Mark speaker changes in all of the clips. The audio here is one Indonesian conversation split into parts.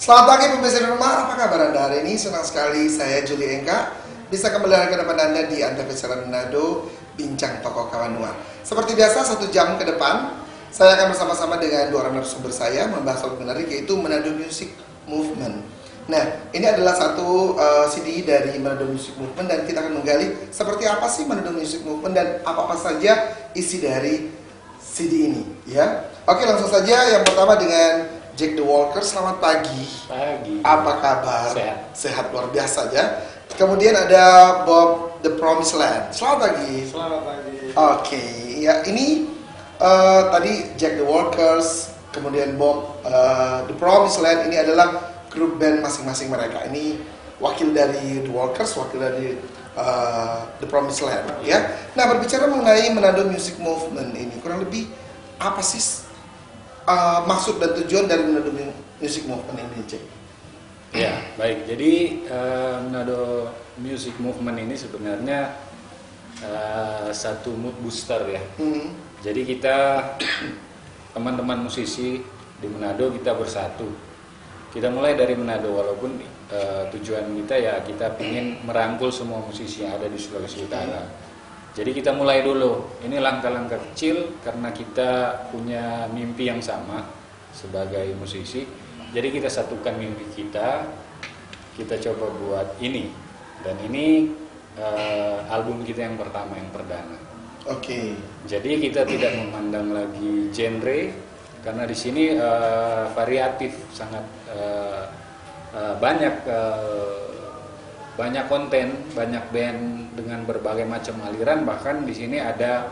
Speaker 1: Selamat pagi pemirsa di rumah, apa kabar Anda hari ini? Senang sekali saya Juli Engka bisa kembali lagi ke depan Anda di Antv Siaran Manado Bincang Tokoh Kawanua. Seperti biasa 1 jam ke depan saya akan bersama-sama dengan 2 orang narasumber saya membahas topik menarik yaitu Manado Music Movement. Nah, ini adalah satu CD dari Manado Music Movement dan kita akan menggali seperti apa sih Manado Music Movement dan apa-apa saja isi dari CD ini, ya. Oke, langsung saja yang pertama dengan Jack the Walker. Selamat pagi.
Speaker 2: Pagi.
Speaker 1: Apa kabar?
Speaker 2: Sehat.
Speaker 1: Sehat luar biasa ya. Kemudian ada Bob the Promised Land. Selamat pagi.
Speaker 3: Selamat pagi.
Speaker 1: Oke, ya ini tadi Jack the Walkers, kemudian Bob the Promised Land. Ini adalah grup band masing-masing mereka. Ini wakil dari The Walkers, wakil dari The Promised Land, ya. Nah, berbicara mengenai Manado Music Movement ini, kurang lebih apa sih maksud dan tujuan dari Manado Music Movement ini, Jack?
Speaker 2: Ya, baik. Jadi Manado Music Movement ini sebenarnya satu mood booster ya. Jadi kita teman-teman musisi di Manado kita bersatu. Kita mulai dari Manado walaupun tujuan kita ya kita ingin merangkul semua musisi yang ada di Sulawesi Utara. Jadi kita mulai dulu. Ini langkah-langkah kecil karena kita punya mimpi yang sama sebagai musisi. Jadi kita satukan mimpi kita coba buat ini. Dan ini album kita yang pertama, yang perdana.
Speaker 1: Oke.
Speaker 2: Jadi kita tidak memandang lagi genre karena di sini variatif, sangat banyak konten, banyak band dengan berbagai macam aliran, bahkan di sini ada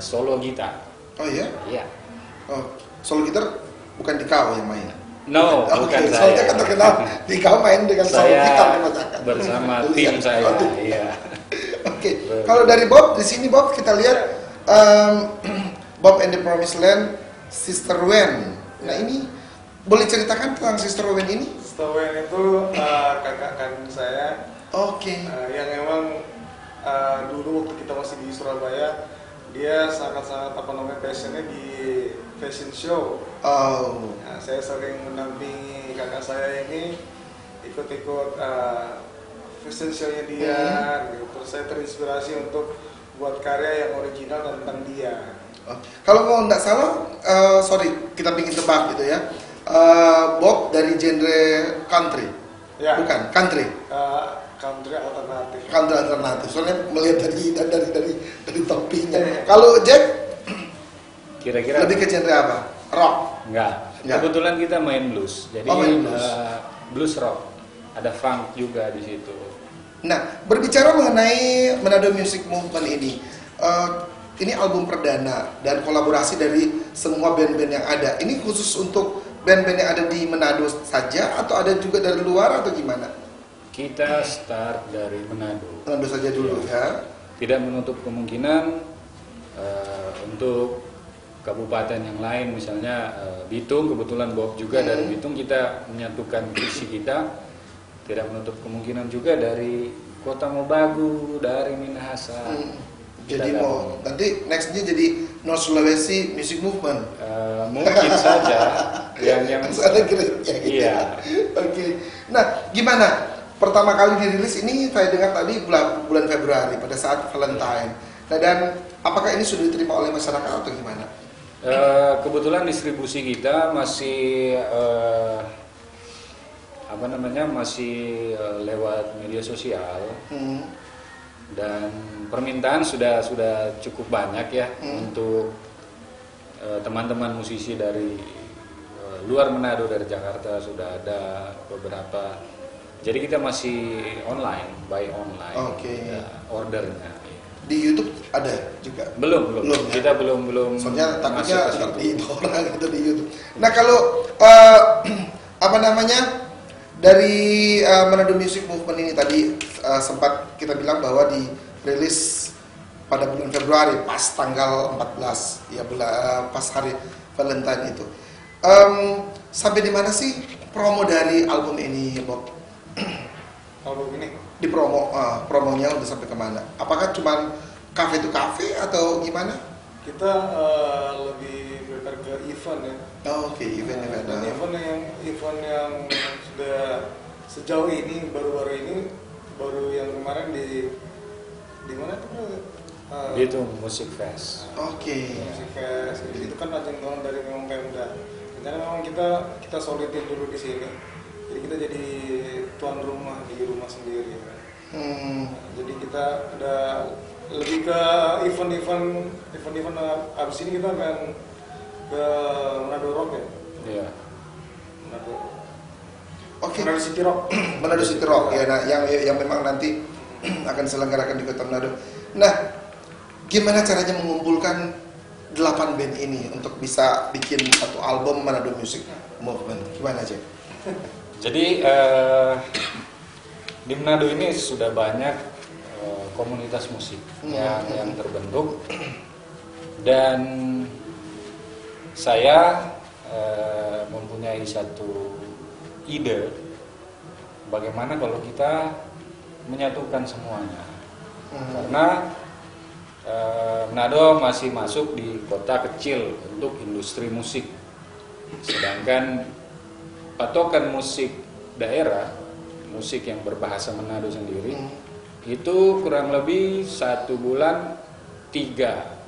Speaker 2: solo gitar.
Speaker 1: Oh iya?
Speaker 2: Iya.
Speaker 1: Oh, solo gitar bukan Dikau yang main?
Speaker 2: No, bukan saya.
Speaker 1: Soalnya kan terkenal Dikau main dengan solo gitar kebanyakan.
Speaker 2: Bersama tim saya. Iya.
Speaker 1: Oke. Kalau dari Bob, di sini Bob kita lihat Bob and the Promised Land, Sister Wen. Nah, ini boleh ceritakan tentang Sister Wen ini?
Speaker 3: Stowen itu kakak kandung saya.
Speaker 1: Oke.
Speaker 3: Yang emang dulu waktu kita masih di Surabaya, dia sangat-sangat passionnya di fashion show.
Speaker 1: Oh.
Speaker 3: Nah, saya sering mendampingi kakak saya ini ikut-ikut fashion show-nya dia. Gitu. Terus saya terinspirasi untuk buat karya yang original tentang dia.
Speaker 1: Kalau mau nggak salah, sorry, kita bikin tebak gitu ya. Bob dari genre country,
Speaker 3: Ya.
Speaker 1: bukan country,
Speaker 3: Country alternatif.
Speaker 1: country alternatif. Soalnya melihat dari topinya. Kalau Jack,
Speaker 2: Kira-kira
Speaker 1: lebih ke genre apa? Rock.
Speaker 2: enggak. Kebetulan kita main blues. Jadi
Speaker 1: main blues.
Speaker 2: Blues rock. Ada funk juga di situ.
Speaker 1: Nah, berbicara mengenai Manado Music Movement ini album perdana dan kolaborasi dari semua band-band yang ada. Ini khusus untuk band-band yang ada di Manado saja atau ada juga dari luar atau gimana?
Speaker 2: Kita start dari Manado.
Speaker 1: Manado saja dulu ya.
Speaker 2: Tidak menutup kemungkinan untuk kabupaten yang lain, misalnya Bitung. Kebetulan Bob juga dari Bitung, kita menyatukan visi kita. Tidak menutup kemungkinan juga dari Kota Mobagu, dari Minahasa.
Speaker 1: Jadi mau nanti nextnya jadi North Sulawesi Music Movement.
Speaker 2: Mungkin saja yang
Speaker 1: ada grade-nya gitu.
Speaker 2: Iya.
Speaker 1: Oke. Nah, gimana? Pertama kali dirilis ini saya dengar tadi bulan Februari pada saat Valentine. Nah, dan apakah ini sudah diterima oleh masyarakat atau gimana?
Speaker 2: Kebetulan distribusi kita masih masih lewat media sosial. Dan permintaan sudah cukup banyak ya untuk teman-teman musisi dari luar Manado, dari Jakarta sudah ada beberapa. Jadi kita masih online, buy online.
Speaker 1: Oke.
Speaker 2: Ordernya.
Speaker 1: Di YouTube ada juga?
Speaker 2: Belum. Kita belum.
Speaker 1: Soalnya takutnya
Speaker 2: masuk ke
Speaker 1: seperti
Speaker 2: situ.
Speaker 1: itu orang itu di YouTube. Nah, kalau dari Manado Music Movement ini tadi sempat kita bilang bahwa dirilis pada bulan Februari pas tanggal 14 ya, pas hari Valentine itu. Sampai di mana sih promo dari album ini, Bob?
Speaker 3: Album ini
Speaker 1: Di promonya udah sampai kemana? Apakah cuma cafe to cafe atau gimana?
Speaker 3: kita lebih prefer ke ke event ya.
Speaker 1: Oke, event-event.
Speaker 3: Dan event yang sudah sejauh ini baru yang kemarin di mana tuh?
Speaker 2: Itu Musik Fest.
Speaker 1: Oke.
Speaker 3: Musik Fest. Jadi itu kan ajang dari memang Pemda. Karena memang kita solidin dulu di sini. Jadi kita jadi tuan rumah di rumah sendiri. Jadi kita udah lebih ke event-event abis ini kita akan ke Manado Rock ya.
Speaker 2: Iya.
Speaker 3: Manado.
Speaker 1: Oke.
Speaker 3: Manado City Rock.
Speaker 1: Manado City Rock ya, nah, yang memang nanti akan diselenggarakan di Kota Manado. Nah, gimana caranya mengumpulkan 8 band ini untuk bisa bikin satu album Manado Music Movement? Gimana aja?
Speaker 2: Jadi di Manado ini sudah banyak komunitas musik yang terbentuk, dan saya mempunyai satu ide bagaimana kalau kita menyatukan semuanya. Karena Manado masih masuk di kota kecil untuk industri musik, sedangkan patokan musik daerah, musik yang berbahasa Manado sendiri, itu kurang lebih 1 bulan 3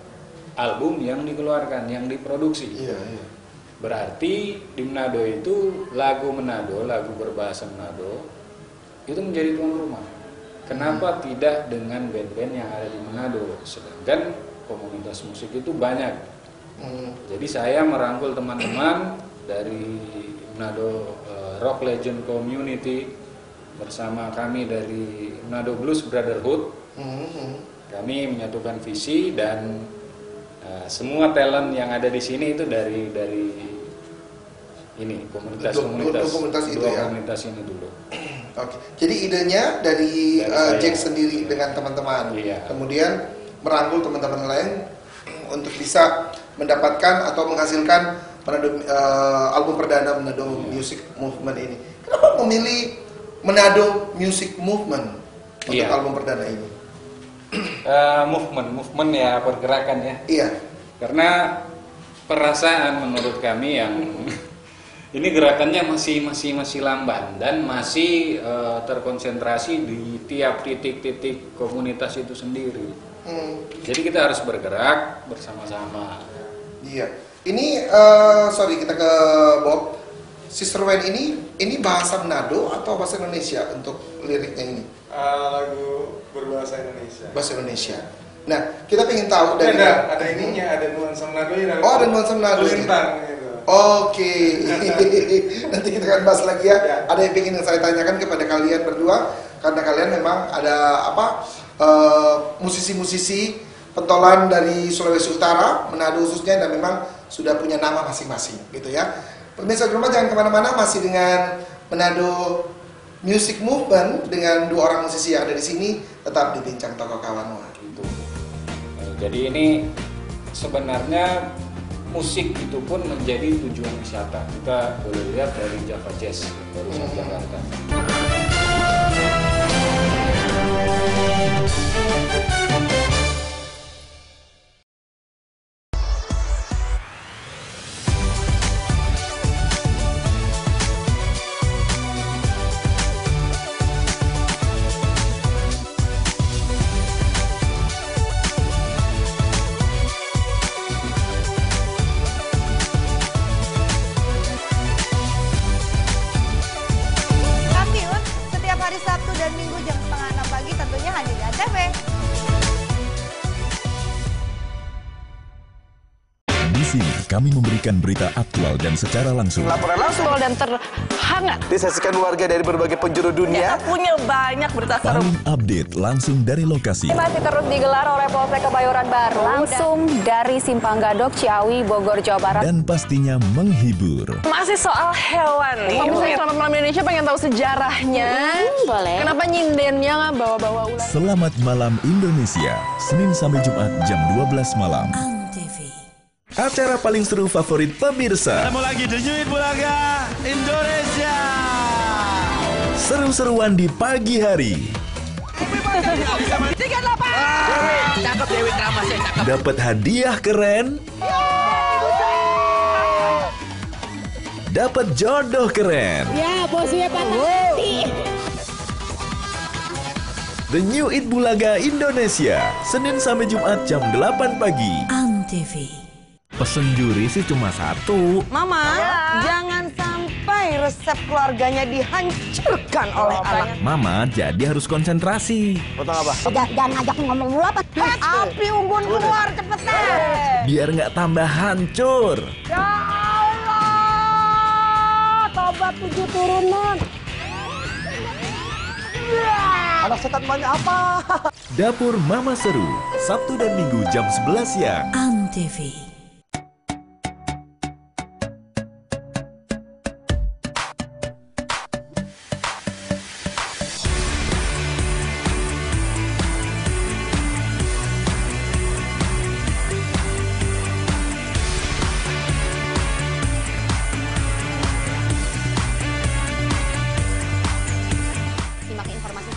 Speaker 2: album yang dikeluarkan, yang diproduksi.
Speaker 1: Iya.
Speaker 2: Berarti di Manado itu lagu Manado, lagu berbahasa Manado itu menjadi tuan rumah. Kenapa tidak dengan band-band yang ada di Manado? Sedangkan komunitas musik itu banyak. Jadi saya merangkul teman-teman dari Manado Rock Legend Community bersama kami dari Manado Blues Brotherhood. Kami menyatukan visi, dan semua talent yang ada di sini itu dari ini komunitas ini dulu.
Speaker 1: Oke. Jadi idenya dari Jack sendiri dengan teman-teman.
Speaker 2: Iya.
Speaker 1: Kemudian merangkul teman-teman lain untuk bisa mendapatkan atau menghasilkan album perdana Manado Music Movement ini. Kenapa memilih Manado Music Movement untuk album perdana ini?
Speaker 2: Movement ya, pergerakan ya.
Speaker 1: Iya.
Speaker 2: Karena perasaan menurut kami yang ini gerakannya masih lamban dan masih terkonsentrasi di tiap titik-titik komunitas itu sendiri. Jadi kita harus bergerak bersama-sama.
Speaker 1: Iya. Ini kita ke Bob. Sister Wayne ini bahasa Manado atau bahasa Indonesia untuk liriknya ini?
Speaker 3: Lagu berbahasa Indonesia.
Speaker 1: Bahasa Indonesia. Nah, kita ingin tahu dari
Speaker 3: ada ininya, ada nuansa Manado ya.
Speaker 1: Oh, ada nuansa Manado.
Speaker 3: Lintang gitu.
Speaker 1: Oke. Nanti kita akan bahas lagi ya. Ada yang ingin saya tanyakan kepada kalian berdua, karena kalian memang ada musisi-musisi pentolan dari Sulawesi Utara, Manado khususnya, dan memang sudah punya nama masing-masing gitu ya. Pemirsa di rumah jangan kemana-mana, masih dengan Manado Music Movement dengan 2 orang musisi yang ada di sini, tetap di Bincang Toko Kawanua.
Speaker 2: Gitu. Jadi ini sebenarnya musik itu pun menjadi tujuan wisata. Kita boleh lihat dari Java Jazz barusan Jakarta.
Speaker 4: Di sini kami memberikan berita aktual dan secara langsung.
Speaker 5: Laporan langsung dan terhangat
Speaker 1: disaksikan warga dari berbagai penjuru dunia.
Speaker 5: Kita punya banyak berita seru.
Speaker 4: Paling update langsung dari lokasi.
Speaker 6: Masih terus digelar oleh Polsek Kebayoran Baru. Langsung dari Simpang Gadok, Ciawi, Bogor, Jawa Barat.
Speaker 4: Dan pastinya menghibur.
Speaker 5: Masih soal hewan nih. Selamat Malam Indonesia pengen tahu sejarahnya.
Speaker 6: Boleh.
Speaker 5: Kenapa nyindennya nggak bawa-bawa ular?
Speaker 4: Selamat Malam Indonesia, Senin sampai Jumat jam 12 malam. Acara paling seru favorit pemirsa.
Speaker 7: Ketemu lagi The New Hit Bulaga Indonesia.
Speaker 4: Seru-seruan di pagi hari.
Speaker 5: 38.
Speaker 7: Cakep Dewi Kramasya, cakep.
Speaker 4: Dapat hadiah keren. dapat jodoh keren.
Speaker 8: Ya, bosnya patah.
Speaker 4: The New Eat Bulaga Indonesia, Senin sampai Jumat jam 8 pagi.
Speaker 8: Antv.
Speaker 4: Pesen juri sih cuma satu.
Speaker 9: Mama, jangan sampai resep keluarganya dihancurkan oleh anak.
Speaker 4: Mama jadi harus konsentrasi.
Speaker 3: Potong apa?
Speaker 8: Jangan ngajak ngomong dulu apa?
Speaker 9: Api unggun keluar cepetan.
Speaker 4: Biar nggak tambah hancur.
Speaker 8: Ya Allah, tobat 7 turunan.
Speaker 3: Anak setan banyak apa?
Speaker 4: Dapur Mama Seru, Sabtu dan Minggu jam 11 siang.
Speaker 8: Antv.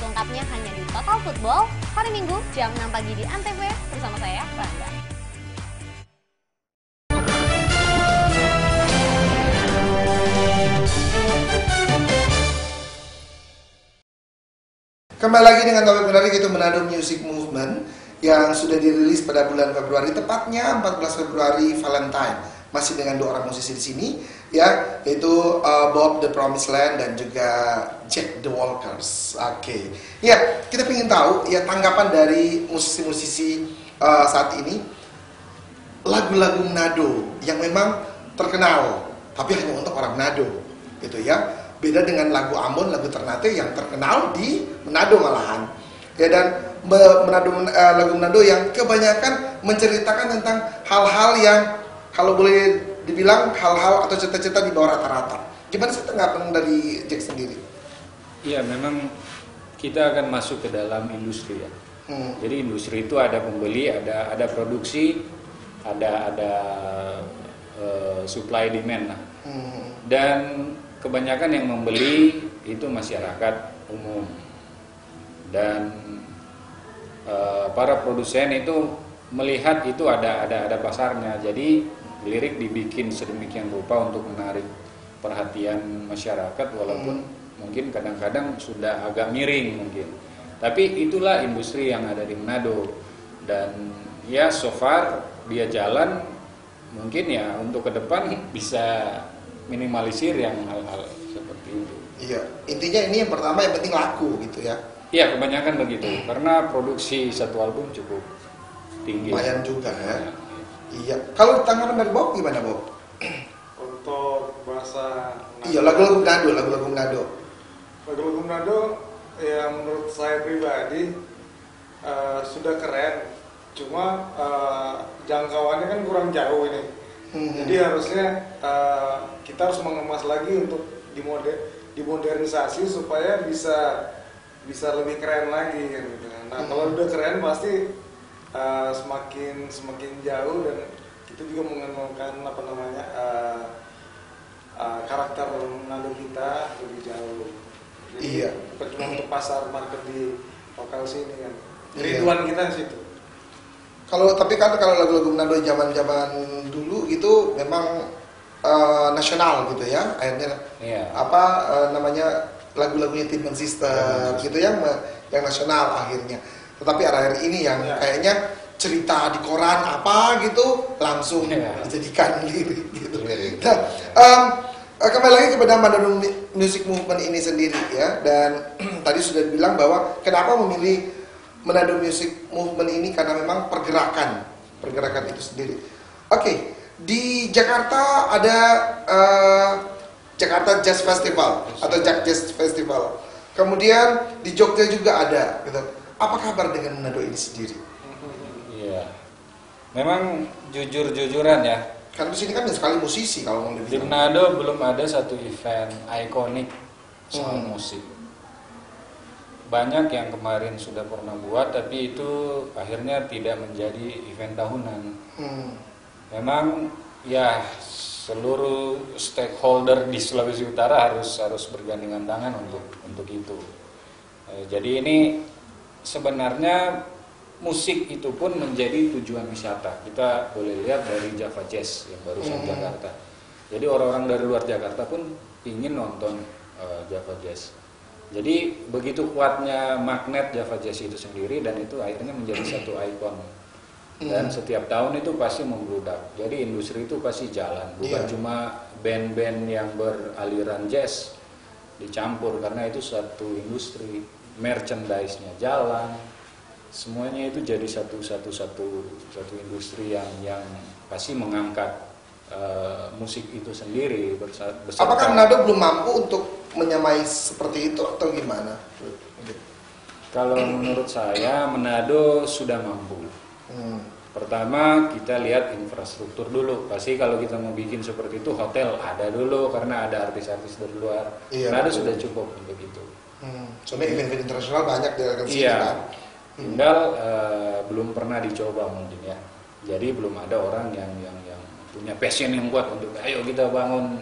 Speaker 6: Selengkapnya hanya di Total Football hari Minggu jam 6 pagi di Antv bersama saya, Rangga.
Speaker 1: Kembali lagi dengan topik menarik, itu Manado Music Movement yang sudah dirilis pada bulan Februari, tepatnya 14 Februari Valentine. Masih dengan 2 orang musisi di sini, ya, yaitu Bob The Promised Land dan juga Jack The Walkers. Oke. Ya, kita ingin tahu ya tanggapan dari musisi-musisi saat ini lagu-lagu Manado yang memang terkenal, tapi hanya untuk orang Manado, gitu ya. Beda dengan lagu Ambon, lagu Ternate yang terkenal di Manado malahan. Ya, dan lagu Manado yang kebanyakan menceritakan tentang hal-hal yang kalau boleh dibilang hal-hal atau cerita-cerita di bawah rata-rata. Gimana sih tanggapan dari Jack sendiri?
Speaker 2: Iya, memang kita akan masuk ke dalam industri ya. Jadi industri itu ada pembeli, ada produksi, ada supply demand lah. Dan kebanyakan yang membeli itu masyarakat umum. Dan para produsen itu melihat itu ada pasarnya. Jadi lirik dibikin sedemikian rupa untuk menarik perhatian masyarakat, walaupun mungkin kadang-kadang sudah agak miring mungkin. Tapi itulah industri yang ada di Manado. Dan ya so far dia jalan, mungkin ya untuk ke depan bisa minimalisir yang hal-hal seperti itu.
Speaker 1: Iya, intinya ini yang pertama yang penting laku gitu ya.
Speaker 2: Iya, kebanyakan begitu. Karena produksi satu album cukup tinggi.
Speaker 1: Lumayan juga ya. Iya. Kalau tanggapan dari Bob gimana, Bob?
Speaker 3: Untuk bahasa
Speaker 1: Iya, lagu-lagu Manado, lagu-lagu Manado.
Speaker 3: Lagu-lagu Manado ya menurut saya pribadi sudah keren. Cuma jangkauannya kan kurang jauh ini. Jadi harusnya kita harus mengemas lagi untuk dimodernisasi supaya bisa lebih keren lagi kan gitu. Nah, kalau udah keren pasti semakin jauh, dan kita juga mengenalkan karakter Manado kita lebih jauh. Jadi,
Speaker 1: iya.
Speaker 3: Bukan cuma untuk pasar market di lokal sini kan.
Speaker 1: Iya.
Speaker 3: Rinduan kita di situ.
Speaker 1: Tapi kalau lagu-lagu Manado zaman-zaman dulu gitu memang nasional gitu ya. Akhirnya namanya lagu-lagunya Timbang Sister gitu yang nasional akhirnya. Tetapi akhir ini yang kayaknya cerita di koran apa gitu langsung dijadikan lirik gitu. Nah, kembali lagi kepada Manado Music Movement ini sendiri ya. Dan tadi sudah dibilang bahwa kenapa memilih Manado Music Movement ini karena memang pergerakan itu sendiri. Oke, di Jakarta ada Jakarta Jazz Festival atau Jack Jazz Festival. Kemudian di Jogja juga ada gitu. Apa kabar dengan Manado ini sendiri?
Speaker 2: Iya, memang jujur-jujuran ya.
Speaker 1: Karena di sini kan sekali musisi kalau mau
Speaker 2: Di Manado belum ada satu event ikonik soal musik. Banyak yang kemarin sudah pernah buat, tapi itu akhirnya tidak menjadi event tahunan. Memang ya seluruh stakeholder di Sulawesi Utara harus bergandengan tangan untuk itu. Jadi ini sebenarnya musik itu pun menjadi tujuan wisata. Kita boleh lihat dari Java Jazz yang barusan Jakarta. Jadi orang-orang dari luar Jakarta pun ingin nonton Java Jazz. Jadi begitu kuatnya magnet Java Jazz itu sendiri, dan itu akhirnya menjadi satu ikon. Dan setiap tahun itu pasti membludak. Jadi industri itu pasti jalan, bukan cuma band-band yang beraliran jazz dicampur, karena itu satu industri, merchandise-nya jalan, semuanya itu jadi satu industri yang pasti mengangkat musik itu sendiri.
Speaker 1: Apakah Manado belum mampu untuk menyamai seperti itu atau gimana?
Speaker 2: Kalau menurut saya Manado sudah mampu. Pertama kita lihat infrastruktur dulu. Pasti kalau kita mau bikin seperti itu, hotel ada dulu karena ada artis-artis dari luar. Manado sudah cukup untuk itu.
Speaker 1: Soalnya event-event internasional banyak di sini kan.
Speaker 2: Tinggal belum pernah dicoba mungkin ya. Jadi belum ada orang yang punya passion yang kuat untuk ayo kita bangun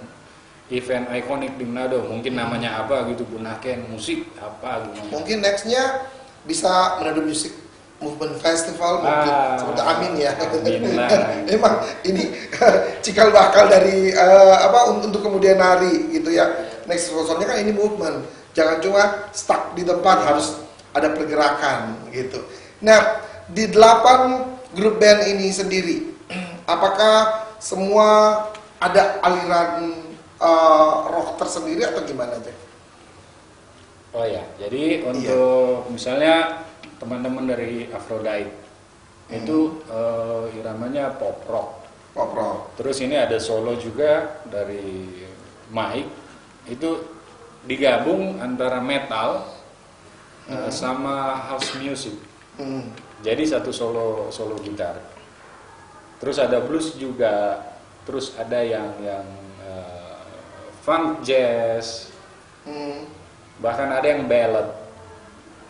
Speaker 2: event ikonik di Manado. Mungkin namanya apa gitu, Bunaken musik apa gimana.
Speaker 1: Mungkin nextnya bisa Manado Music Movement Festival, mungkin seperti Amin ya.
Speaker 2: Amin lah.
Speaker 1: Emang ini cikal bakal dari untuk kemudian hari gitu ya. Next sponsornya kan ini movement. Jangan cuma stuck di tempat, harus ada pergerakan gitu. Nah, di 8 grup band ini sendiri, apakah semua ada aliran rock tersendiri atau gimana aja?
Speaker 2: Oh ya, jadi untuk misalnya teman-teman dari Aphrodite itu iramanya pop rock. Terus ini ada solo juga dari Mike, itu digabung antara metal sama house music. Jadi satu solo gitar. Terus ada blues juga. Terus ada yang funk jazz. Bahkan ada yang ballad.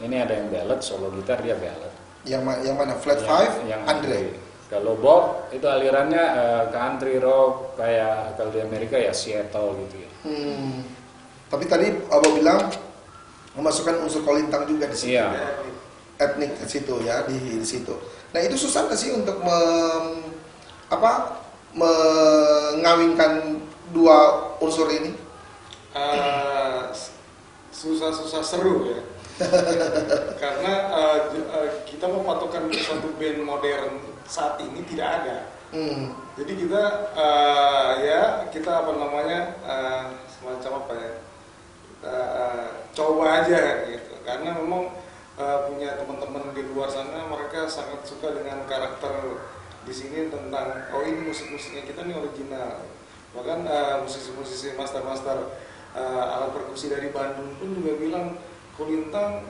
Speaker 2: Ini ada yang ballad, solo gitar dia ballad.
Speaker 1: Yang mana? Flat Five?
Speaker 2: Yang
Speaker 1: Andre.
Speaker 2: Kalau Bob itu alirannya country rock, kayak kalau di Amerika ya Seattle gitu ya.
Speaker 1: Tapi tadi Abah bilang memasukkan unsur kolintang juga di situ.
Speaker 2: Iya.
Speaker 1: Etnik di situ ya, di situ. Nah, itu susah nggak sih untuk mengawinkan dua unsur ini?
Speaker 3: Susah seru ya. Karena kita mempatokan satu band modern saat ini tidak ada. Jadi kita semacam apa ya, coba aja gitu. Karena memang punya teman-teman di luar sana, mereka sangat suka dengan karakter di sini tentang ini musik-musiknya kita nih original. Bahkan musisi-musisi master-master alat perkusi dari Bandung pun juga bilang Kulintang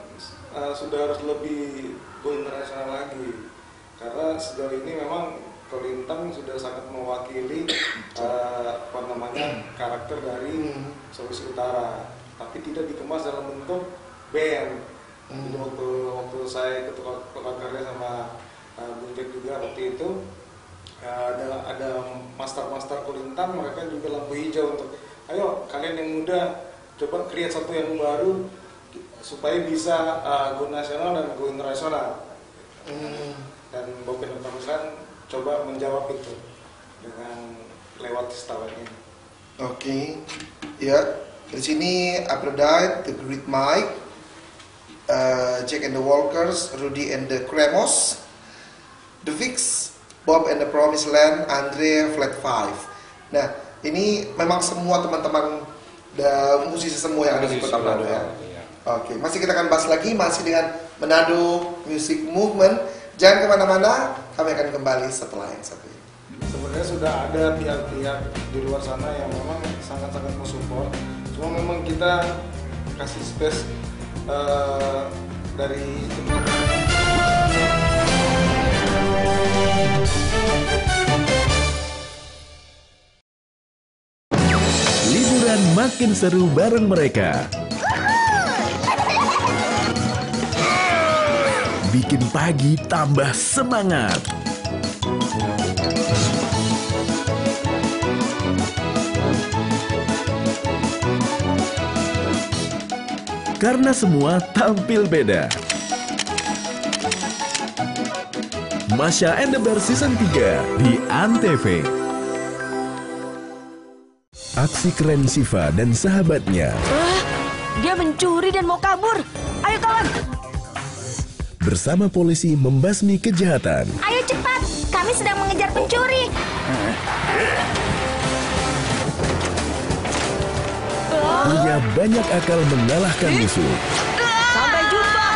Speaker 3: sudah harus lebih go internasional lagi, karena sejauh ini memang Kulintang sudah sangat mewakili karakter dari Sulawesi Utara, tapi tidak dikemas dalam bentuk band. Jadi waktu saya ikut tukar karya sama Bung Jack juga waktu itu, ada master Kulintang, mereka juga lampu hijau untuk ayo kalian yang muda coba create satu yang baru supaya bisa go nasional dan go internasional. Dan Bob dan Tamusan coba menjawab itu dengan lewat setawa ini.
Speaker 1: Oke, ya di sini Aphrodite, The Great Mike, Jack and the Walkers, Rudy and the Cremos, The Fix, Bob and the Promised Land, Andre, Flat Five. Nah, ini memang semua teman-teman musisi semua yang ada di Kota Manado ya. Oke, masih kita akan bahas lagi masih dengan Manado Music Movement. Jangan kemana-mana, kami akan kembali setelah yang satu ini.
Speaker 3: Sebenarnya sudah ada pihak-pihak di luar sana yang memang sangat-sangat mensupport. Cuma memang kita kasih space dari
Speaker 4: Liburan makin seru bareng mereka. Bikin pagi tambah semangat. Karena semua tampil beda. Masha and the Bear Season 3 di Antv. Aksi keren Siva dan sahabatnya.
Speaker 8: Dia mencuri dan mau kabur. Ayo kawan.
Speaker 4: Bersama polisi membasmi kejahatan.
Speaker 8: Ayo cepat, kami sedang mengejar pencuri.
Speaker 4: Punya banyak akal mengalahkan musuh.
Speaker 8: Sampai jumpa.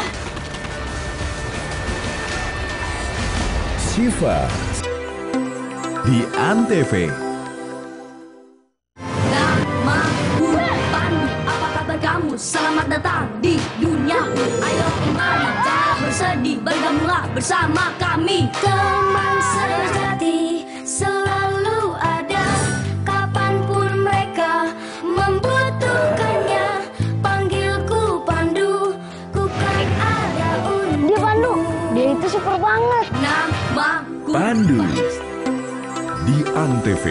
Speaker 4: Siva di Antv.
Speaker 8: Namaku Pandu, apa kabar kamu? Selamat datang di duniaku. Ayo kembali, jangan bersedih, bergabunglah bersama kami. Teman sejati selalu ada, kapanpun mereka membutuhkannya. Panggilku Pandu, ku kan ada untukmu. Dia Pandu, dia itu super banget. Namaku
Speaker 4: Pandu di Antv.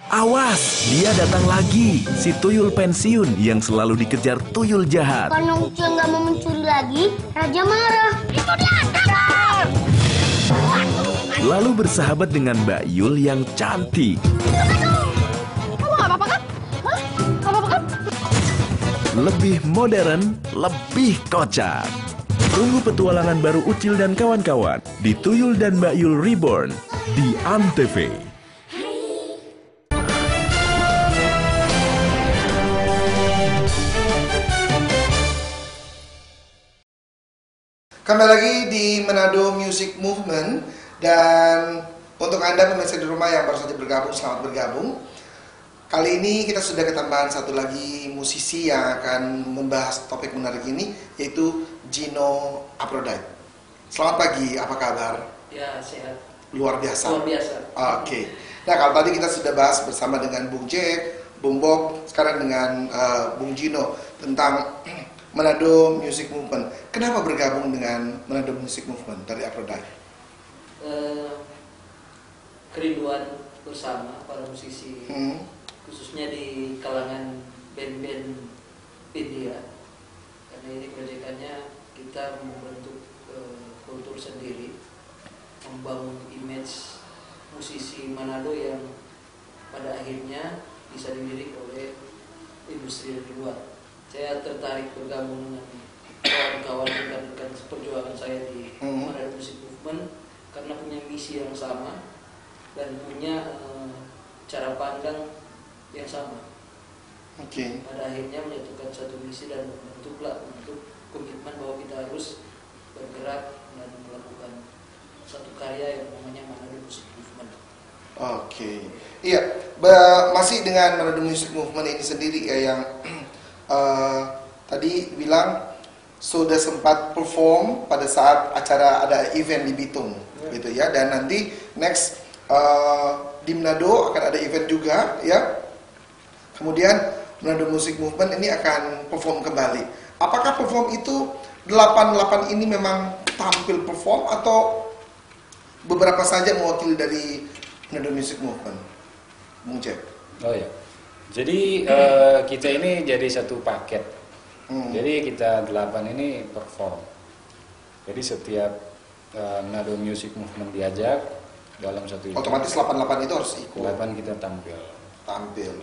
Speaker 4: Awas, dia datang lagi. Si tuyul pensiun yang selalu dikejar tuyul jahat.
Speaker 8: Karena Ucuy nggak mau mencuri lagi, Raja marah. Itu dia, tangkap!
Speaker 4: Lalu bersahabat dengan Mbak Yul yang cantik.
Speaker 5: Kamu nggak apa-apa kan? Hah? Nggak apa-apa kan?
Speaker 4: Lebih modern, lebih kocak. Tunggu petualangan baru Ucil dan kawan-kawan di Tuyul dan Mbak Yul Reborn di Antv.
Speaker 1: Kembali lagi di Manado Music Movement, dan untuk Anda pemirsa di rumah yang baru saja bergabung, selamat bergabung. Kali ini kita sudah ketambahan satu lagi musisi yang akan membahas topik menarik ini, yaitu Gino Aphrodite. Selamat pagi, apa kabar?
Speaker 10: Ya, sehat.
Speaker 1: Luar biasa.
Speaker 10: Luar biasa.
Speaker 1: Oke. Nah, kalau tadi kita sudah bahas bersama dengan Bung Jack, Bung Bob, sekarang dengan Bung Gino tentang Manado Music Movement. Kenapa bergabung dengan Manado Music Movement dari Aphrodite?
Speaker 10: Kerinduan bersama para musisi, khususnya di kalangan band-band India. Karena ini proyekannya kita membentuk kultur sendiri, membangun image musisi Manado yang pada akhirnya bisa dilirik oleh industri dari luar. Saya tertarik bergabung dengan kawan-kawan rekan-rekan perjuangan saya di Manado Music Movement karena punya misi yang sama dan punya cara pandang yang sama.
Speaker 1: Oke.
Speaker 10: Pada akhirnya menyatukan satu misi dan untuk komitmen bahwa kita harus bergerak dan melakukan satu karya yang namanya Manado Music Movement.
Speaker 1: Oke. Iya, masih dengan Manado Music Movement ini sendiri ya, yang tadi bilang sudah sempat perform pada saat acara ada event di Bitung, gitu ya. Dan nanti next di Manado akan ada event juga, ya. Kemudian Manado Music Movement ini akan perform kembali. Apakah perform itu 88 ini memang tampil perform atau beberapa saja mewakili dari Manado Music Movement, Bung Jack?
Speaker 2: Oh ya. Jadi kita ini jadi satu paket. Jadi kita 8 ini perform. Jadi setiap Manado Music Movement diajak dalam satu event,
Speaker 1: otomatis 88 itu harus ikut.
Speaker 2: 8 kita tampil.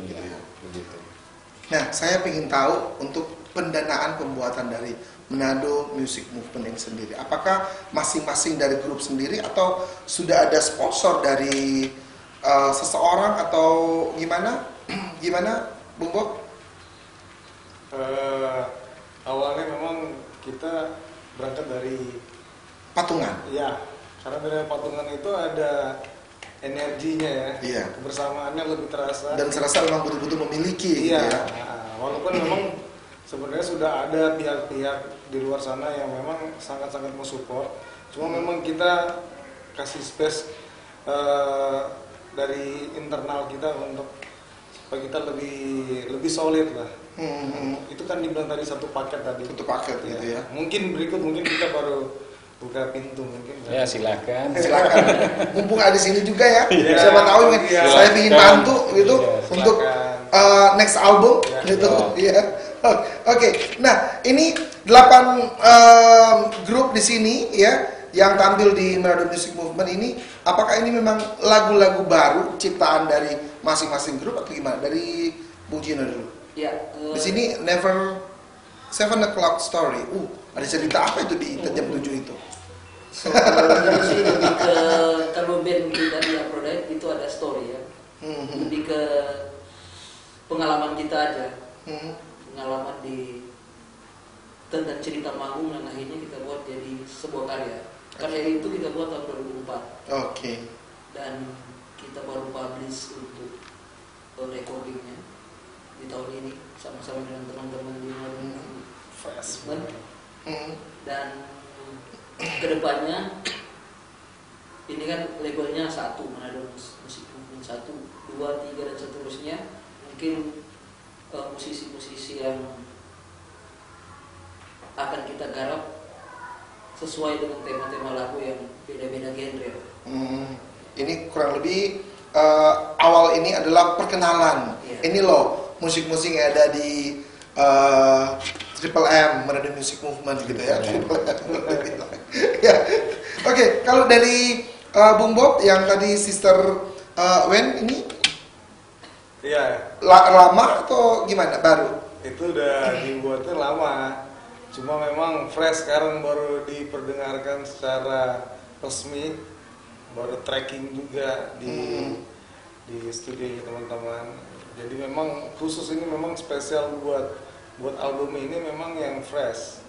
Speaker 1: Gitu ya.
Speaker 2: Begitu.
Speaker 1: Nah, saya ingin tahu untuk pendanaan pembuatan dari Manado Music Movement ini sendiri. Apakah masing-masing dari grup sendiri atau sudah ada sponsor dari seseorang atau gimana? Gimana, Bung Bob?
Speaker 3: Awalnya memang kita berangkat dari
Speaker 1: patungan.
Speaker 3: Ya, karena dari patungan itu ada energinya ya.
Speaker 1: Iya.
Speaker 3: Kebersamaannya lebih terasa.
Speaker 1: Dan serasa memang betul-betul memiliki.
Speaker 3: Iya.
Speaker 1: Gitu ya.
Speaker 3: Walaupun memang sebenarnya sudah ada pihak-pihak di luar sana yang memang sangat-sangat mensupport. Cuma memang kita kasih space dari internal kita untuk supaya kita lebih solid lah. Itu kan dibilang tadi satu paket tadi.
Speaker 1: Satu paket ya. Gitu ya.
Speaker 3: Mungkin kita baru buka pintu mungkin.
Speaker 2: Ya silakan.
Speaker 1: Silakan. Mumpung ada di sini juga ya.
Speaker 3: Ya.
Speaker 1: Siapa tahu saya ingin bantu gitu untuk next album gitu. Ya. Oke. Nah, ini 8 grup di sini ya yang tampil di Manado Music Movement ini, apakah ini memang lagu-lagu baru ciptaan dari masing-masing grup atau gimana? Dari Bung Gino dulu.
Speaker 10: Ya.
Speaker 1: Di sini Never 7 O'Clock Story. Ada cerita apa itu di jam 7 itu?
Speaker 10: So, kalau band kita di Aphrodite itu ada story ya. Lebih ke pengalaman kita aja. Pengalaman tentang cerita manggung dan akhirnya kita buat jadi sebuah karya. Karya itu kita buat tahun 2004.
Speaker 1: Oke.
Speaker 10: Dan kita baru publish untuk recordingnya di tahun ini sama-sama dengan teman-teman di Manado. Dan kedepannya ini kan labelnya satu, Manado Music Movement 1, 2, 3 dan seterusnya. Mungkin musisi-musisi yang akan kita garap sesuai dengan tema-tema lagu yang beda-beda genre.
Speaker 1: Ini kurang lebih awal ini adalah perkenalan. Ini loh musik-musik yang ada di Triple M, Manado Music Movement gitu ya. Ya. Oke, kalau dari Bung Bob yang tadi Sister Wen ini, lama atau gimana? Baru?
Speaker 3: Itu udah dibuatnya lama. Cuma memang fresh sekarang baru diperdengarkan secara resmi, baru tracking juga di studio teman-teman. Jadi memang khusus ini memang spesial buat album ini memang yang fresh.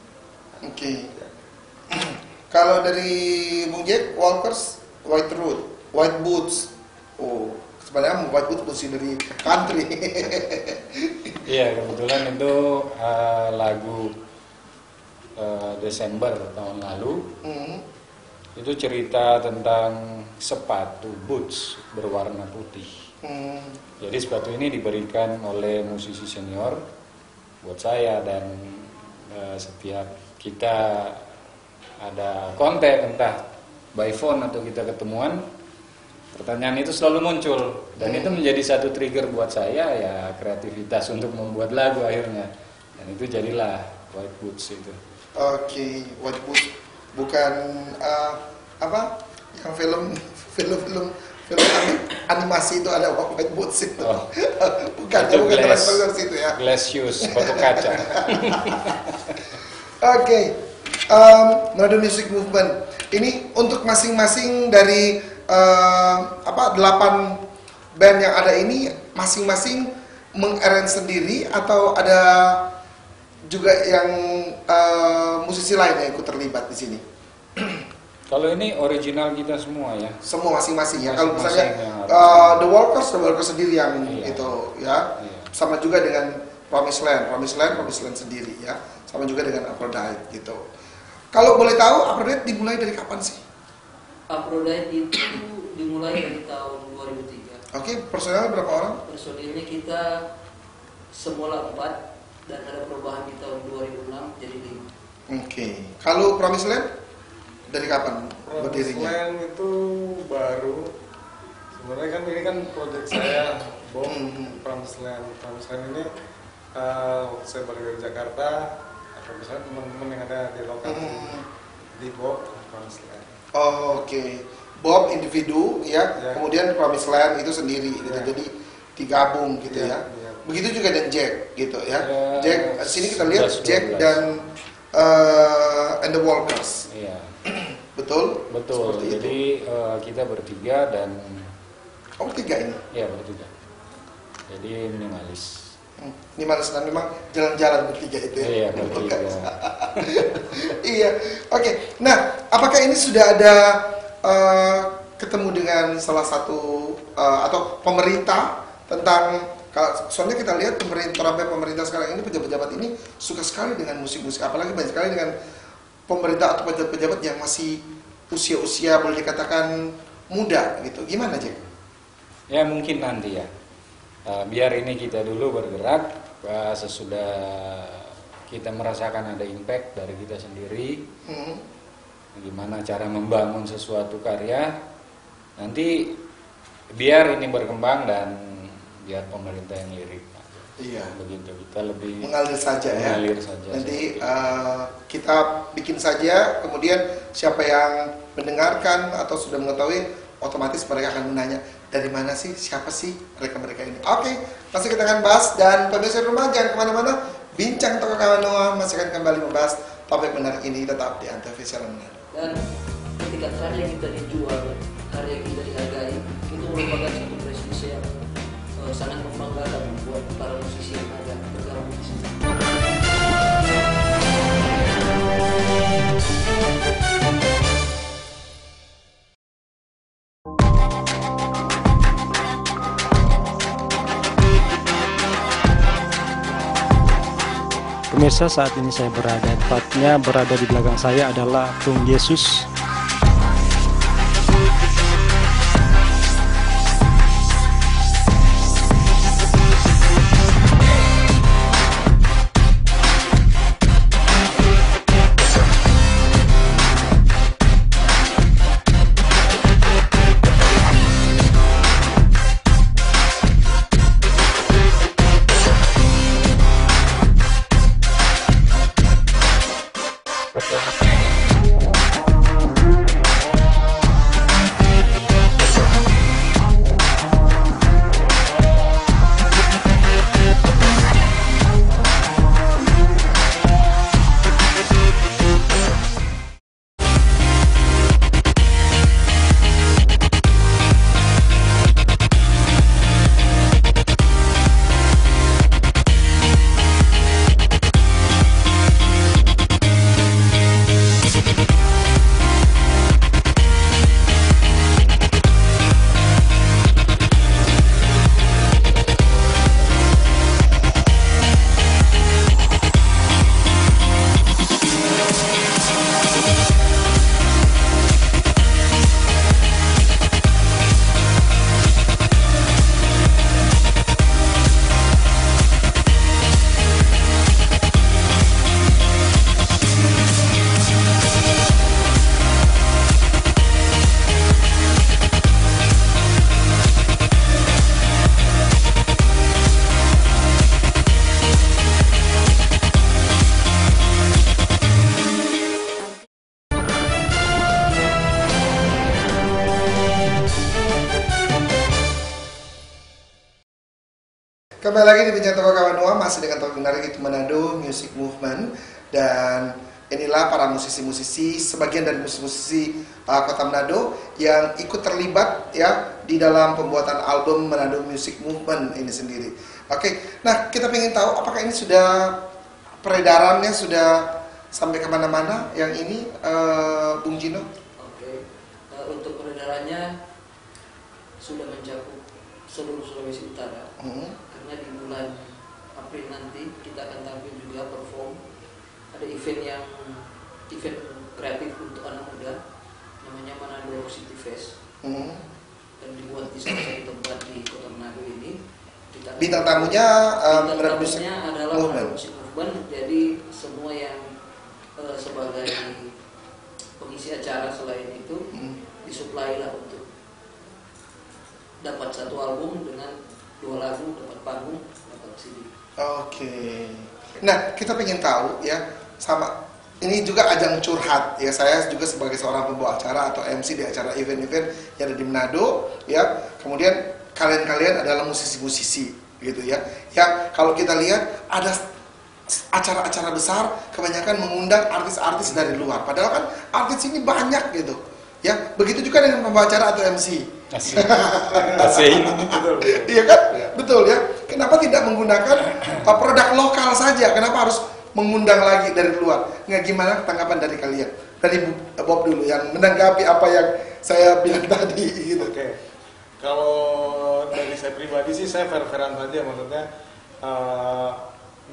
Speaker 1: Oke. Kalau dari Bung Jack, Walkers, White Boots. Sebenarnya White Boots musik dari country.
Speaker 2: Iya, kebetulan itu lagu Desember tahun lalu. Itu cerita tentang sepatu boots berwarna putih. Jadi sepatu ini diberikan oleh musisi senior buat saya, dan setiap kita ada kontak entah by phone atau kita ketemuan, pertanyaan itu selalu muncul, dan itu menjadi satu trigger buat saya, ya kreativitas untuk membuat lagu akhirnya, dan itu jadilah White Boots itu.
Speaker 1: Oke, White Boots bukan apa yang film animasi itu ada White Boots itu. Bukan Transformers itu ya.
Speaker 2: Glass shoes, sepatu kaca.
Speaker 1: Oke, Manado Music Movement ini untuk masing-masing dari 8 band yang ada ini masing-masing mengarrange sendiri atau ada juga yang musisi lain yang ikut terlibat di sini?
Speaker 2: Kalau ini original kita semua ya.
Speaker 1: Semua masing-masing ya. Kalau misalnya The Walkers sendiri yang itu ya. Sama juga dengan Promised Land sendiri ya. Sama juga dengan Aphrodite gitu. Kalau boleh tahu Aphrodite dimulai dari kapan sih?
Speaker 10: Aphrodite itu dimulai dari tahun 2003.
Speaker 1: Oke, personelnya berapa orang?
Speaker 10: Personilnya kita semula 4 dan ada perubahan di tahun 2006 jadi 5.
Speaker 1: Oke. Kalau Promised Land dari kapan berdirinya?
Speaker 3: Promised Land itu baru. Sebenarnya kan ini kan proyek saya, Promised Land ini waktu saya balik dari Jakarta, misalnya teman-teman yang ada di lokasi di Bob, Promised Land.
Speaker 1: Oke. Bob individu ya, kemudian Promised Land itu sendiri gitu. Jadi digabung gitu ya. Begitu juga dengan Jack gitu ya. Jack sini kita lihat Jack dan and the Walkers.
Speaker 2: Iya.
Speaker 1: Betul?
Speaker 2: Jadi kita bertiga dan
Speaker 1: bertiga ini?
Speaker 2: Iya, bertiga. Jadi minimalis.
Speaker 1: Minimalis, dan memang jalan-jalan bertiga itu ya?
Speaker 2: Iya, bertiga.
Speaker 1: Iya, oke. Nah, apakah ini sudah ada ketemu dengan salah satu atau pemerintah tentang, soalnya kita lihat pemerintah sekarang ini, pejabat-pejabat ini suka sekali dengan musik-musik, apalagi banyak sekali dengan pemerintah atau pejabat-pejabat yang masih usia-usia boleh dikatakan muda gitu. Gimana, Jack?
Speaker 2: Ya mungkin nanti ya. Biar ini kita dulu bergerak, sesudah kita merasakan ada impact dari kita sendiri, gimana cara membangun sesuatu karya, nanti biar ini berkembang dan biar pemerintah yang lirik.
Speaker 1: Iya.
Speaker 2: Begitu, kita lebih
Speaker 1: mengalir saja ya.
Speaker 2: Mengalir saja.
Speaker 1: Nanti kita bikin saja, kemudian siapa yang mendengarkan atau sudah mengetahui, otomatis mereka akan menanya dari mana sih, siapa sih mereka ini. Oke, masih kita akan bahas, dan pemirsa rumah jangan kemana-mana. Bincang Toko Kawan Noah masih akan kembali membahas topik menarik ini tetap di Antv Siaran Manado.
Speaker 10: Dan ketika karya kita dijual, karya kita dihargai, itu merupakan satu prestasi yang sangat membanggakan buat para musisi yang ada bergabung di sini.
Speaker 11: Pemirsa, saat ini saya tepatnya berada di belakang saya adalah Tung Yesus.
Speaker 1: Kembali lagi di Bincang Toko Kawan Noah, masih dengan topik menarik itu Manado Music Movement. Dan inilah para musisi-musisi, sebagian dari musisi-musisi Kota Manado yang ikut terlibat ya di dalam pembuatan album Manado Music Movement ini sendiri. Oke, nah kita ingin tahu apakah ini sudah peredarannya sudah sampai kemana-mana yang ini, Bung Gino?
Speaker 10: Oke, untuk peredarannya sudah mencakup seluruh Sulawesi Utara. Karena di bulan April nanti kita akan tampil juga perform. Ada event kreatif untuk anak muda, namanya Manado City Fest, dan dibuat di salah satu tempat di Kota Manado ini.
Speaker 1: Bintang tamunya
Speaker 10: adalah Manado Music Movement. Jadi semua yang sebagai pengisi acara selain itu disuplai lah untuk dapat satu album dengan 2 lagu, dapat panggung, dapat CD.
Speaker 1: Oke. Nah, kita pengen tahu ya, sama ini juga ajang curhat ya. Saya juga sebagai seorang pembawa acara atau MC di acara event-event yang ada di Manado ya. Kemudian kalian adalah musisi-musisi gitu ya. Ya, kalau kita lihat ada acara-acara besar kebanyakan mengundang artis-artis dari luar. Padahal kan artis ini banyak gitu. Ya, begitu juga dengan pembawa acara atau MC.
Speaker 2: Asik.
Speaker 1: Iya kan? Betul ya. Kenapa tidak menggunakan produk lokal saja? Kenapa harus mengundang lagi dari luar? Nggak, gimana tanggapan dari kalian? Dari Bob dulu yang menanggapi apa yang saya bilang tadi gitu.
Speaker 3: Oke. Kalau dari saya pribadi sih saya fair-fairan saja, maksudnya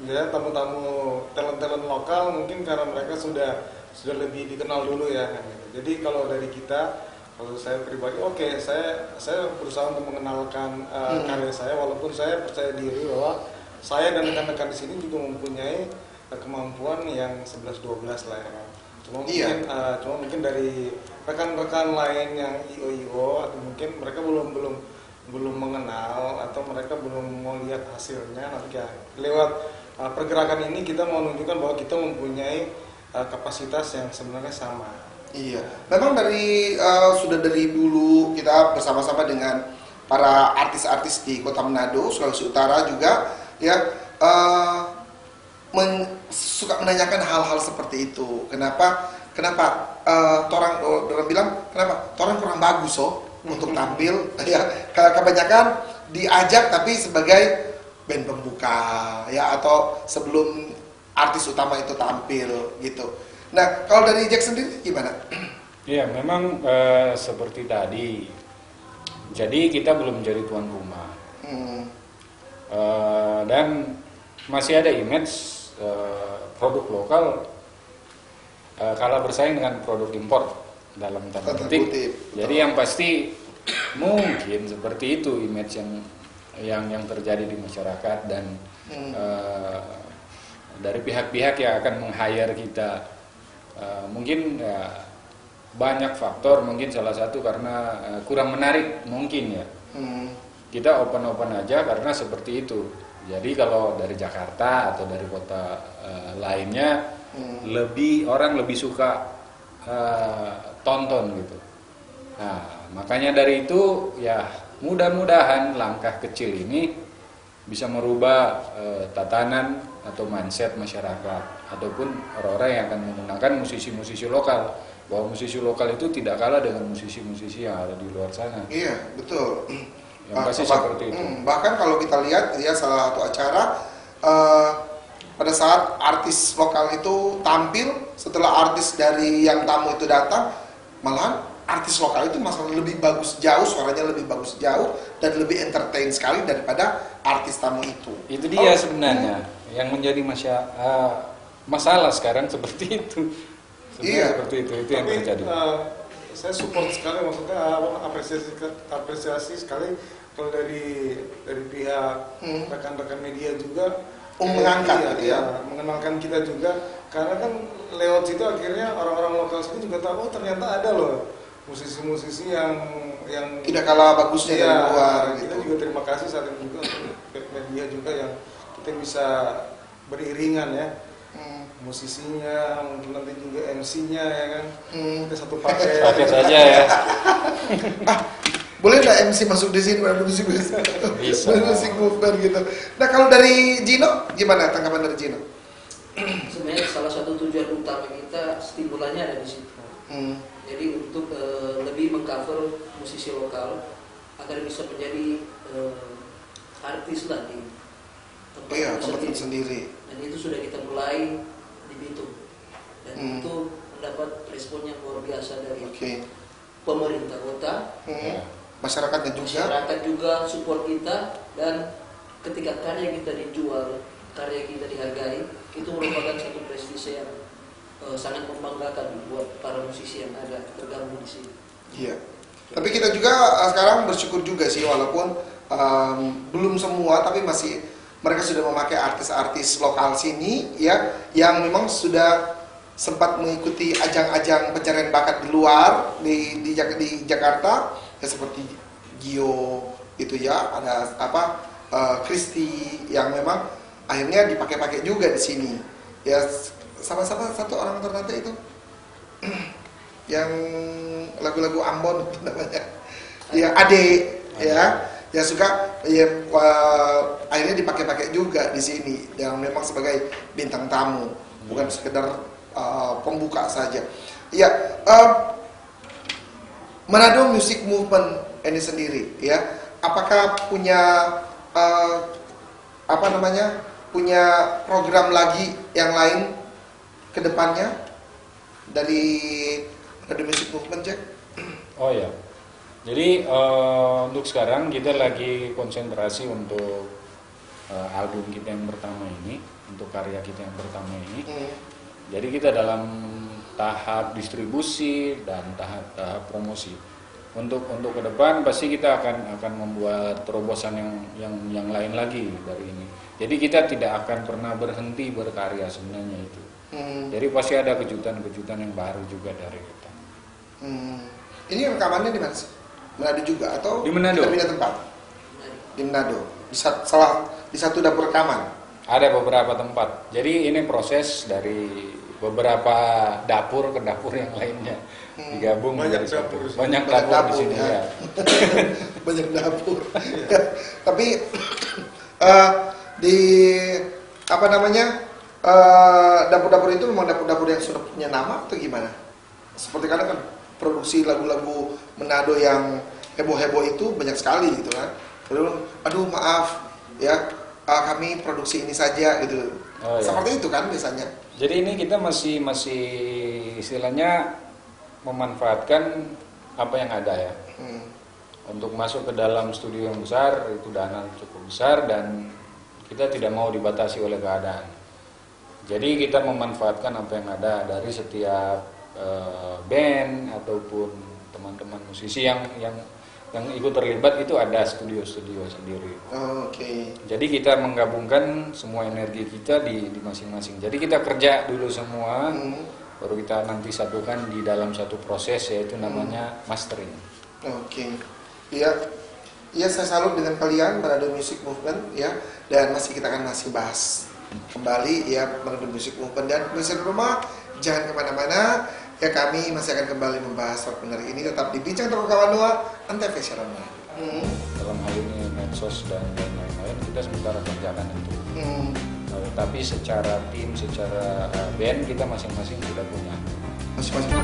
Speaker 3: ya tamu-tamu talent-talent lokal mungkin karena mereka sudah lebih dikenal dulu ya. Jadi kalau dari kita, kalau saya pribadi, saya berusaha untuk mengenalkan karya saya, walaupun saya percaya diri bahwa saya dan rekan-rekan di sini juga mempunyai kemampuan yang 11-12 lah ya. Cuma mungkin dari rekan-rekan lain yang IO atau mungkin mereka belum belum mengenal atau mereka belum mau lihat hasilnya, nanti ya lewat pergerakan ini kita mau menunjukkan bahwa kita mempunyai kapasitas yang sebenarnya sama.
Speaker 1: Iya, memang sudah dari dulu kita bersama-sama dengan para artis-artis di Kota Manado, Sulawesi Utara juga ya suka menanyakan hal-hal seperti itu. Kenapa orang bilang kenapa orang kurang bagus untuk tampil ya, kebanyakan diajak tapi sebagai band pembuka ya, atau sebelum artis utama itu tampil gitu. Nah, kalau dari Jack sendiri gimana?
Speaker 2: Ya, memang seperti tadi. Jadi kita belum menjadi tuan rumah. Dan masih ada image produk lokal kalah bersaing dengan produk impor dalam tanda kutip. Jadi yang pasti mungkin seperti itu image yang terjadi di masyarakat, dan dari pihak-pihak yang akan meng-hire kita mungkin banyak faktor, mungkin salah satu karena kurang menarik mungkin ya. Kita open aja karena seperti itu. Jadi kalau dari Jakarta atau dari kota lainnya orang lebih suka tonton gitu. Nah, makanya dari itu ya mudah-mudahan langkah kecil ini bisa merubah tatanan atau mindset masyarakat ataupun orang-orang yang akan menggunakan musisi-musisi lokal, bahwa musisi lokal itu tidak kalah dengan musisi-musisi yang ada di luar sana.
Speaker 1: Iya, betul.
Speaker 2: Yang pasti seperti itu.
Speaker 1: Bahkan kalau kita lihat ya salah satu acara pada saat artis lokal itu tampil, setelah artis dari yang tamu itu datang, malahan artis lokal itu masalah lebih bagus jauh, suaranya lebih bagus jauh dan lebih entertain sekali daripada artis tamu itu.
Speaker 2: Itu dia sebenarnya yang menjadi masalah sekarang seperti itu. Iya, seperti itu yang terjadi.
Speaker 3: Saya support sekali, maksudnya apresiasi sekali kalau dari pihak rekan-rekan media juga
Speaker 1: mengangkat
Speaker 3: mengenalkan kita juga, karena kan lewat situ akhirnya orang-orang lokal sini juga tahu ternyata ada loh musisi-musisi yang
Speaker 1: tidak kalah bagusnya dari luar.
Speaker 3: Kita juga terima kasih saat ini juga media juga yang kita bisa beriringan ya. Musisinya, mungkin nanti juga MC-nya ya kan. Kita satu paket
Speaker 2: saja ya.
Speaker 1: Boleh nggak MC masuk di sini? Musik movement gitu. Nah, kalau dari Gino, gimana tanggapan dari Gino?
Speaker 10: Sebenarnya salah satu tujuan utama kita stimulannya ada di situ. Jadi untuk lebih mengcover musisi lokal agar bisa menjadi artis lah di tempat sendiri. Dan itu sudah kita mulai di Bitung, dan itu mendapat respon yang luar biasa dari pemerintah kota,
Speaker 1: masyarakat
Speaker 10: juga support kita, dan ketika karya kita dijual, karya kita dihargai, itu merupakan satu prestise yang sangat membanggakan buat para musisi yang ada tergabung di sini.
Speaker 1: Iya. Tapi kita juga sekarang bersyukur juga sih, walaupun belum semua, tapi mereka sudah memakai artis-artis lokal sini ya, yang memang sudah sempat mengikuti ajang-ajang pencarian bakat di luar di Jakarta ya, seperti Gio itu ya, ada Kristi yang memang akhirnya dipakai-pakai juga di sini ya, sama-sama satu orang ternate itu yang lagu-lagu Ambon namanya ya, Ade ya suka ya, akhirnya dipakai-pakai juga di sini, yang memang sebagai bintang tamu, bukan sekedar pembuka saja. Ya, Manado Music Movement ini sendiri ya, apakah punya punya program lagi yang lain ke depannya dari Manado Music Movement, Jack?
Speaker 2: Oh ya. Jadi untuk sekarang kita lagi konsentrasi untuk album kita yang pertama ini, untuk karya kita yang pertama ini. Jadi kita dalam tahap distribusi dan tahap promosi. Untuk ke depan pasti kita akan membuat terobosan yang lain lagi dari ini. Jadi kita tidak akan pernah berhenti berkarya sebenarnya itu. Jadi pasti ada kejutan-kejutan yang baru juga dari kita.
Speaker 1: Ini rekamannya di mana sih? Manado juga atau
Speaker 2: di Manado?
Speaker 1: Kita pindah tempat? di Manado? Di satu dapur rekaman?
Speaker 2: Ada beberapa tempat. Jadi ini proses dari beberapa dapur ke dapur yang lainnya digabung
Speaker 3: Banyak
Speaker 2: menjadi
Speaker 3: dapur.
Speaker 2: satu. Banyak dapur di sini ya.
Speaker 1: Banyak dapur. Tapi di apa namanya dapur-dapur itu memang dapur-dapur yang sudah punya nama atau gimana? Seperti kadang kan produksi lagu-lagu Manado yang heboh-heboh itu banyak sekali gitu kan. Aduh maaf ya, kami produksi ini saja gitu.
Speaker 2: Oh, ya.
Speaker 1: Seperti itu kan biasanya.
Speaker 2: Jadi ini kita masih istilahnya memanfaatkan apa yang ada ya. Untuk masuk ke dalam studio yang besar itu dana cukup besar dan kita tidak mau dibatasi oleh keadaan. Jadi kita memanfaatkan apa yang ada dari setiap band ataupun teman-teman musisi yang ikut terlibat itu ada studio-studio sendiri.
Speaker 1: Oke.
Speaker 2: Jadi kita menggabungkan semua energi kita di masing-masing. Jadi kita kerja dulu semua, baru kita nanti satukan di dalam satu proses yaitu namanya mastering.
Speaker 1: Oke. Iya, saya salut dengan kalian Manado Music Movement ya, dan kita akan bahas kembali ya Manado Music Movement, dan pemirsa di rumah jangan kemana-mana ya, kami masih akan kembali membahas rock menarik ini tetap di Bincang Toko Kawanua Antv siaran Manado.
Speaker 2: Dalam hal ini medsos dan lain-lain kita sementara kerjakan itu. Tapi secara tim, secara band kita masing-masing sudah punya.
Speaker 1: Masing-masing.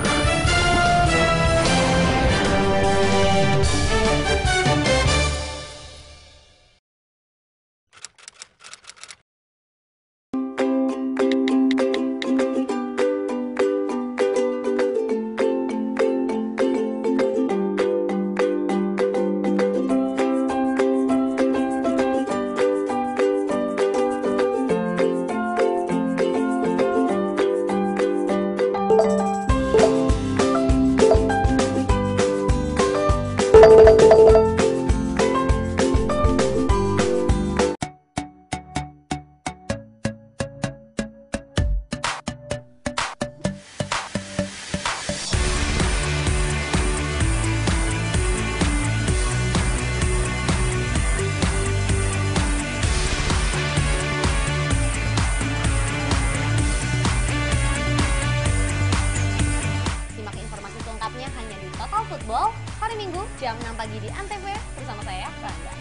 Speaker 6: Total Football hari Minggu jam 6 pagi di Antv bersama saya, Rangga.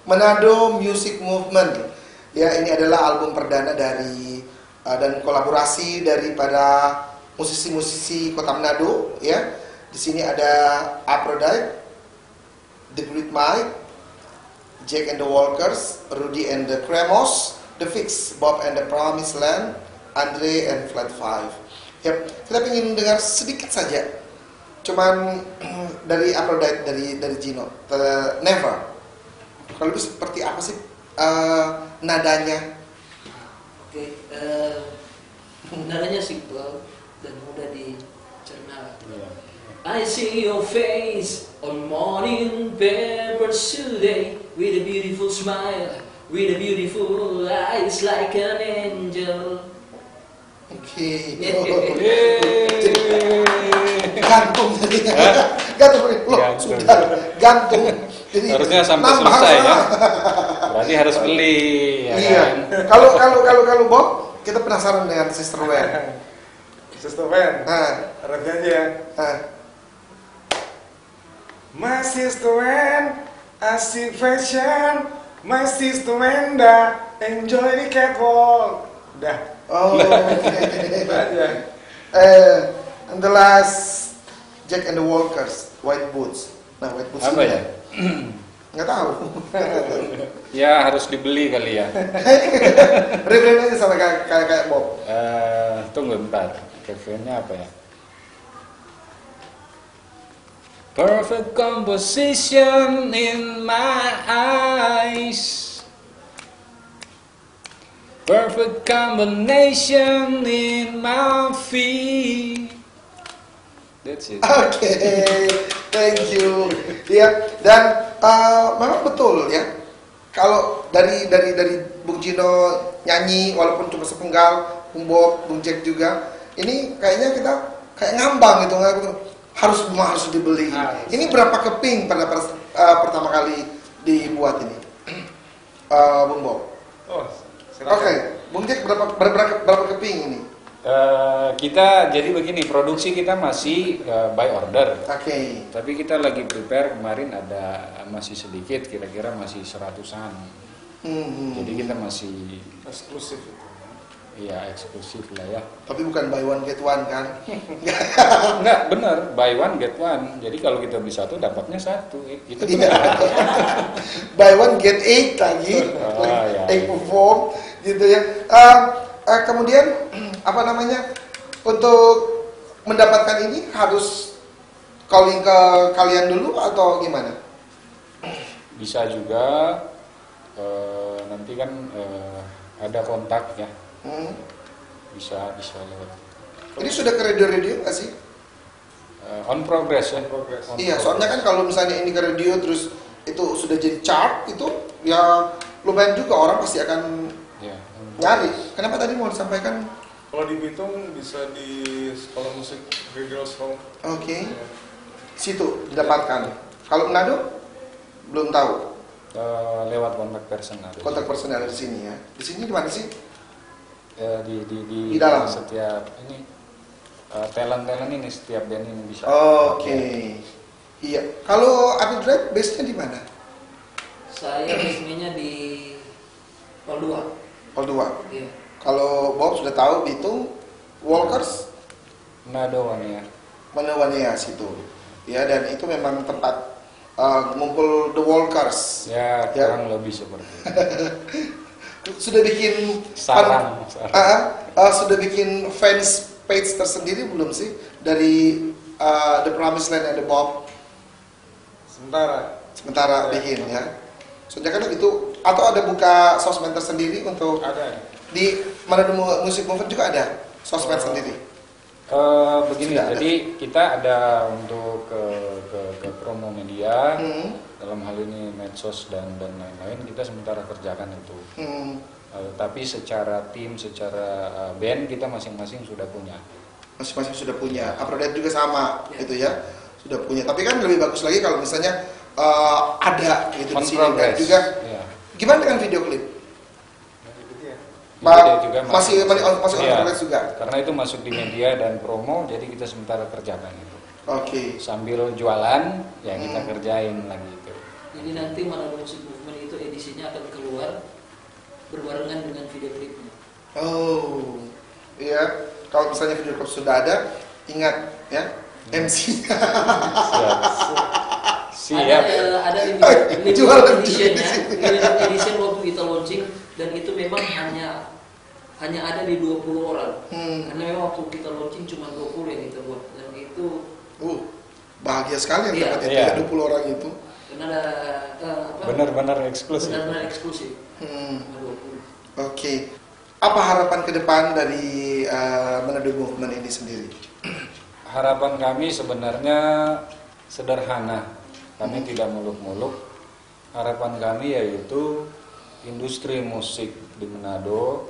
Speaker 1: Manado Music Movement. Ya, ini adalah album perdana dari dan kolaborasi daripada musisi-musisi Kota Manado ya. Di sini ada Aphrodite, The Great Mike, Jack and the Walkers, Rudy and the Cremos, The Fix, Bob and the Promised Land, Andre and Flat Five. Yap, kita ingin dengar sedikit saja. Cuman dari Aphrodite, dari Gino, Never. Kalau itu seperti apa sih nadanya?
Speaker 10: Oke, nadanya simple dan mudah dicerna. I see your face on morning papers today with a beautiful smile, with a beautiful eyes like an angel.
Speaker 1: Oke. Gantung tadi. Gantung. Loh, sudah gantung. Jadi
Speaker 2: harusnya sampai selesai ya. Berarti harus beli ya.
Speaker 1: Iya.
Speaker 2: Kan?
Speaker 1: Kalau Bob, kita penasaran dengan Sister Wen.
Speaker 3: Sister Wen. Arabnya aja. My sister Wen, asik fashion. My sister Wenda, enjoy the catwalk. Udah.
Speaker 1: Oh, okay.
Speaker 3: Aja.
Speaker 1: And the last, Jack and the Walkers, White Boots. Nah, White Boots
Speaker 2: apa ya?
Speaker 1: Nggak tahu.
Speaker 2: Ya harus dibeli kali ya.
Speaker 1: Refrainnya aja sama kayak Bob.
Speaker 2: Tunggu bentar. Refrainnya apa ya? Perfect composition in my eyes, perfect combination in my feet. That's it.
Speaker 1: Oke, thank you. Ya, dan memang betul ya. Kalau dari Bung Gino nyanyi walaupun cuma sepenggal, Bung Bob, Bung Jack juga. Ini kayaknya kita kayak ngambang gitu, harus dibeli. Ini berapa keping pada pertama kali dibuat ini, Bung Bob? Oke, Bung Jack berapa keping ini?
Speaker 2: Kita jadi begini, produksi kita masih by order.
Speaker 1: Oke.
Speaker 2: Tapi kita lagi prepare, kemarin masih sedikit, kira-kira masih 100-an. Jadi kita masih
Speaker 3: eksklusif.
Speaker 2: Iya, eksklusif lah ya.
Speaker 1: Tapi bukan buy one get one kan?
Speaker 2: Enggak, bener, buy one get one. Jadi kalau kita beli satu, dapatnya satu. Itu
Speaker 1: benar. Buy one get 8 lagi.
Speaker 2: Ya.
Speaker 1: 8 perform gitu ya. Kemudian apa namanya, untuk mendapatkan ini harus calling ke kalian dulu atau gimana?
Speaker 2: Bisa juga, nanti kan ada kontak ya. Bisa lewat.
Speaker 1: Ini sudah ke radio nggak sih?
Speaker 2: On progress ya.
Speaker 1: Iya, soalnya kan kalau misalnya ini ke radio terus itu sudah jadi chart, itu ya lumayan juga, orang pasti akan nyari. Kenapa tadi mau disampaikan?
Speaker 3: Kalau di Bitung bisa di sekolah musik Girls Home.
Speaker 1: Oke. Situ didapatkan. Kalau Manado belum tahu.
Speaker 2: Lewat kontak personal.
Speaker 1: Kontak personal di sini ya. Di sini di mana sih?
Speaker 2: Di
Speaker 1: dalam
Speaker 2: setiap ini talent ini, setiap band ini bisa.
Speaker 1: Oke. Iya. Kalau Abi Dread base-nya di mana?
Speaker 10: Saya base-nya di Pol 2.
Speaker 1: Pol 2.
Speaker 10: Iya.
Speaker 1: Kalau Bob sudah tahu Bitung, Walkers,
Speaker 2: Manado
Speaker 1: Wania situ. Ya, dan itu memang tempat ngumpul The Walkers.
Speaker 2: Ya, kurang lebih seperti itu.
Speaker 1: Sudah bikin
Speaker 2: sarang.
Speaker 1: Sudah bikin fans page tersendiri belum sih dari The Promised Land and The Bob? Sementara bikin ya. Soalnya kan itu, atau ada buka sosmed tersendiri untuk di Manado Music Movement juga ada sosmed sendiri.
Speaker 2: Begini, jadi kita ada untuk ke promo media, dalam hal ini medsos dan lain-lain, kita sementara kerjakan itu. Tapi secara tim, secara band kita masing-masing sudah punya.
Speaker 1: Masing-masing sudah punya. Upload juga sama, gitu ya, sudah punya. Tapi kan lebih bagus lagi kalau misalnya ada gitu di sini dan juga. Gimana dengan video klip? Masih on progress juga.
Speaker 2: Karena itu masuk di media dan promo, jadi kita sementara kerjakan itu.
Speaker 1: Oke.
Speaker 2: Sambil jualan, ya kita kerjain lagi itu.
Speaker 10: Jadi nanti Manado Music Movement itu edisinya akan keluar berbarengan dengan video klipnya.
Speaker 1: Oh, iya. Kalau misalnya video klip sudah ada, ingat ya, MC.
Speaker 10: Siap. Ada limited edition waktu kita launching, dan itu memang hanya ada di 20 orang. Karena memang waktu kita launching cuma 20 yang kita buat, dan itu
Speaker 1: bahagia sekali yang dapat 20 orang itu.
Speaker 10: Karena ada
Speaker 2: benar-benar eksklusif.
Speaker 10: Benar-benar eksklusif.
Speaker 1: Oke. Apa harapan ke depan dari Manado Movement ini sendiri?
Speaker 2: Harapan kami sebenarnya sederhana. Kami tidak muluk-muluk. Harapan kami yaitu industri musik di Manado,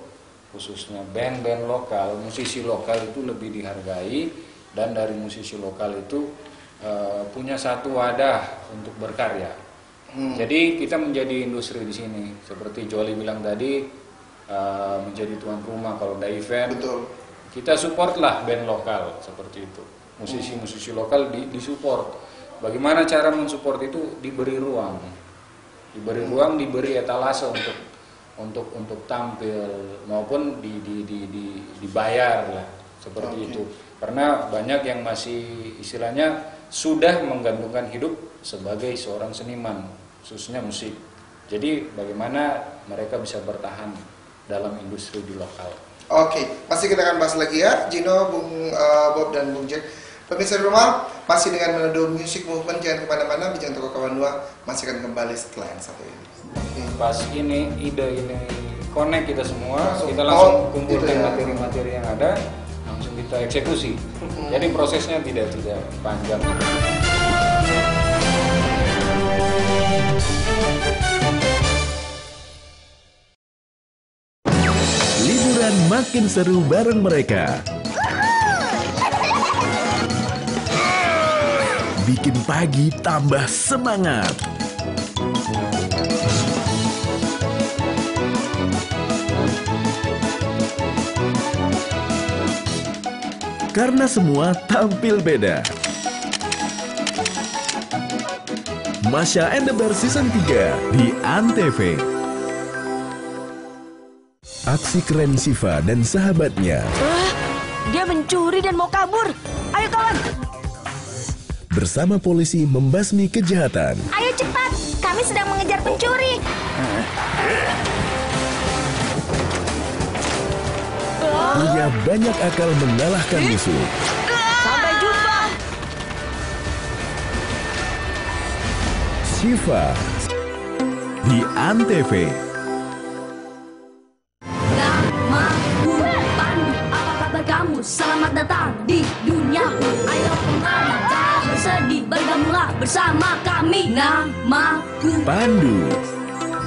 Speaker 2: khususnya band-band lokal, musisi lokal itu lebih dihargai, dan dari musisi lokal itu punya satu wadah untuk berkarya. Jadi kita menjadi industri di sini, seperti Jolly bilang tadi, menjadi tuan rumah kalau ada event.
Speaker 1: Betul.
Speaker 2: Kita support lah band lokal seperti itu, musisi-musisi lokal disupport. Bagaimana cara mensupport itu? Diberi ruang, diberi etalase untuk tampil, maupun dibayar lah seperti itu. Karena banyak yang masih istilahnya sudah menggantungkan hidup sebagai seorang seniman, khususnya musik. Jadi bagaimana mereka bisa bertahan dalam industri di lokal.
Speaker 1: Oke, pasti kita akan bahas lagi ya, Gino, Bung Bob dan Bung Jack. Pemirsa di rumah, masih dengan Manado Music Movement, jangan kemana-mana, Bincang Toko Kawan 2 masih akan kembali setelah yang satu ini.
Speaker 2: Pas ide ini connect kita semua, kita langsung kumpulkan materi-materi yang ada, langsung kita eksekusi. Jadi prosesnya tidak panjang.
Speaker 4: Liburan makin seru bareng mereka. Bikin pagi tambah semangat. Karena semua tampil beda. Masha and the Bear Season 3 di Antv. Aksi keren Siva dan sahabatnya.
Speaker 9: Dia mencuri dan mau kabur. Ayo kawan.
Speaker 4: Bersama polisi membasmi kejahatan.
Speaker 8: Ayo cepat, kami sedang mengejar pencuri.
Speaker 4: Punya banyak akal mengalahkan musuh.
Speaker 9: Sampai jumpa.
Speaker 4: Siva di Antv.
Speaker 12: Namaku Pandu, apa kabar kamu? Selamat datang di duniaku. Ayo kemana? Tak bersedih, bergabunglah bersama kami. Namaku
Speaker 4: Pandu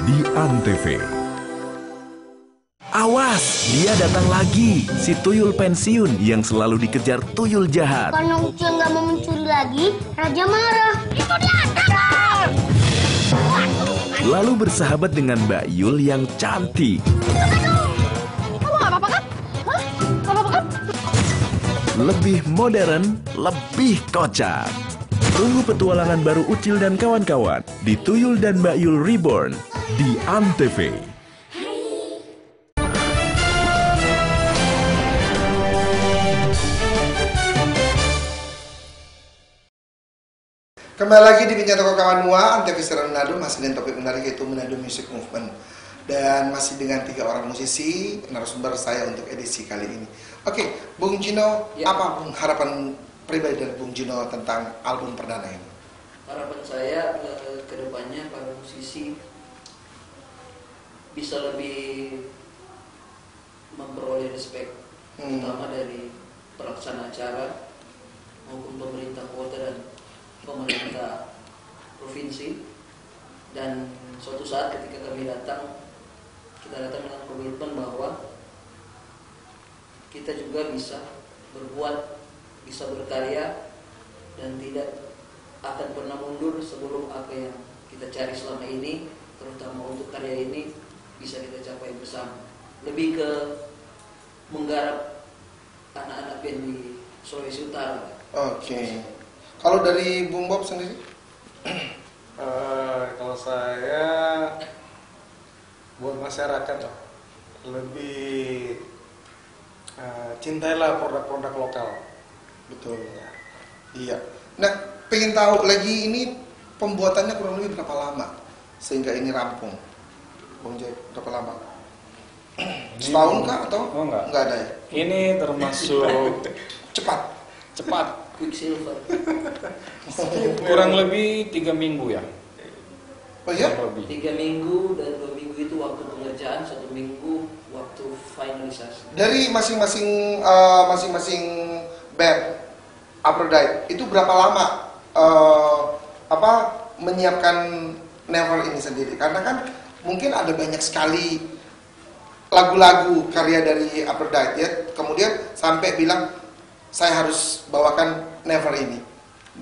Speaker 4: di Antv. Awas, dia datang lagi. Si tuyul pensiun yang selalu dikejar tuyul jahat.
Speaker 8: Karena Ucil nggak mau mencuri lagi, Raja marah. Itu dia, tangkap!
Speaker 4: Lalu bersahabat dengan Mbak Yul yang cantik.
Speaker 5: Kamu nggak apa-apa kan? Hah? Nggak apa-apa kan?
Speaker 4: Lebih modern, lebih kocak. Tunggu petualangan baru Ucil dan kawan-kawan di Tuyul dan Mbak Yul Reborn di Antv.
Speaker 1: Kembali lagi di Bincang Toko Kawan Mua, Antv Seram Manado, masih dengan topik menarik yaitu Manado Music Movement. Dan masih dengan 3 orang musisi, narasumber saya untuk edisi kali ini. Oke, Bung Gino, apa harapan pribadi dari Bung Gino tentang album perdana ini?
Speaker 10: Harapan saya ke depannya para musisi bisa lebih memperoleh respect, terutama dari pelaksana acara maupun pemerintah kota dan pemerintah provinsi. Dan suatu saat ketika kami datang, kita datang dengan komitmen bahwa kita juga bisa berbuat, bisa berkarya, dan tidak akan pernah mundur sebelum apa yang kita cari selama ini, terutama untuk karya ini, bisa kita capai bersama. Lebih ke menggarap anak-anak band di Sulawesi Utara.
Speaker 1: Oke. Kalau dari Bung Bob sendiri?
Speaker 3: Kalau saya buat masyarakat lebih cintailah produk-produk lokal.
Speaker 1: Betul. Iya. Nah, pengen tahu lagi ini pembuatannya kurang lebih berapa lama sehingga ini rampung, Bung Jack? Berapa lama? Setahun kah atau?
Speaker 2: Oh, enggak.
Speaker 1: Enggak ada ya?
Speaker 2: Ini termasuk
Speaker 1: cepat.
Speaker 10: Quicksilver.
Speaker 2: Kurang lebih 3 minggu ya.
Speaker 1: Oh ya?
Speaker 10: 3 minggu dan 2 minggu itu waktu pengerjaan, 1 minggu waktu finalisasi.
Speaker 1: Dari masing-masing band Aphrodite itu berapa lama menyiapkan Never ini sendiri? Karena kan mungkin ada banyak sekali lagu-lagu karya dari Aphrodite ya. Kemudian sampai bilang saya harus bawakan Never ini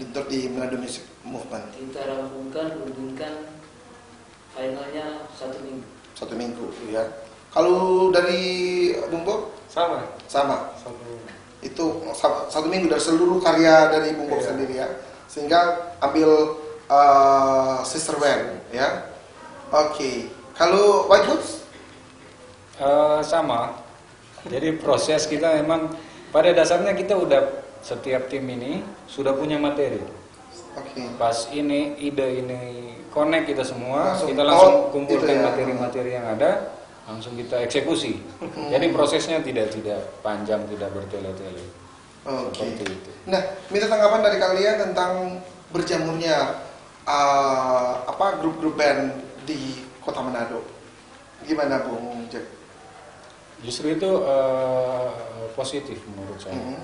Speaker 1: untuk di Manado Music Movement.
Speaker 10: Kita rampungkan, rundingkan, finalnya 1 minggu.
Speaker 1: 1 minggu ya. Kalau dari Bung Bob?
Speaker 3: Sama.
Speaker 1: Itu 1 minggu dari seluruh karya dari Bung Bob sendiri ya. Sehingga ambil Sister Wen ya. Oke. Kalau White Wolves?
Speaker 2: Sama. Jadi proses kita memang pada dasarnya kita udah setiap tim ini sudah punya materi. Pas ini ide ini connect kita semua, kita langsung kumpulkan materi-materi yang ada, langsung kita eksekusi. Jadi prosesnya tidak panjang, tidak bertele-tele. Seperti itu.
Speaker 1: Nah, minta tanggapan dari kalian tentang berjamurnya grup-grup band di Kota Manado. Gimana Bung Jack?
Speaker 2: Justru itu positif menurut saya.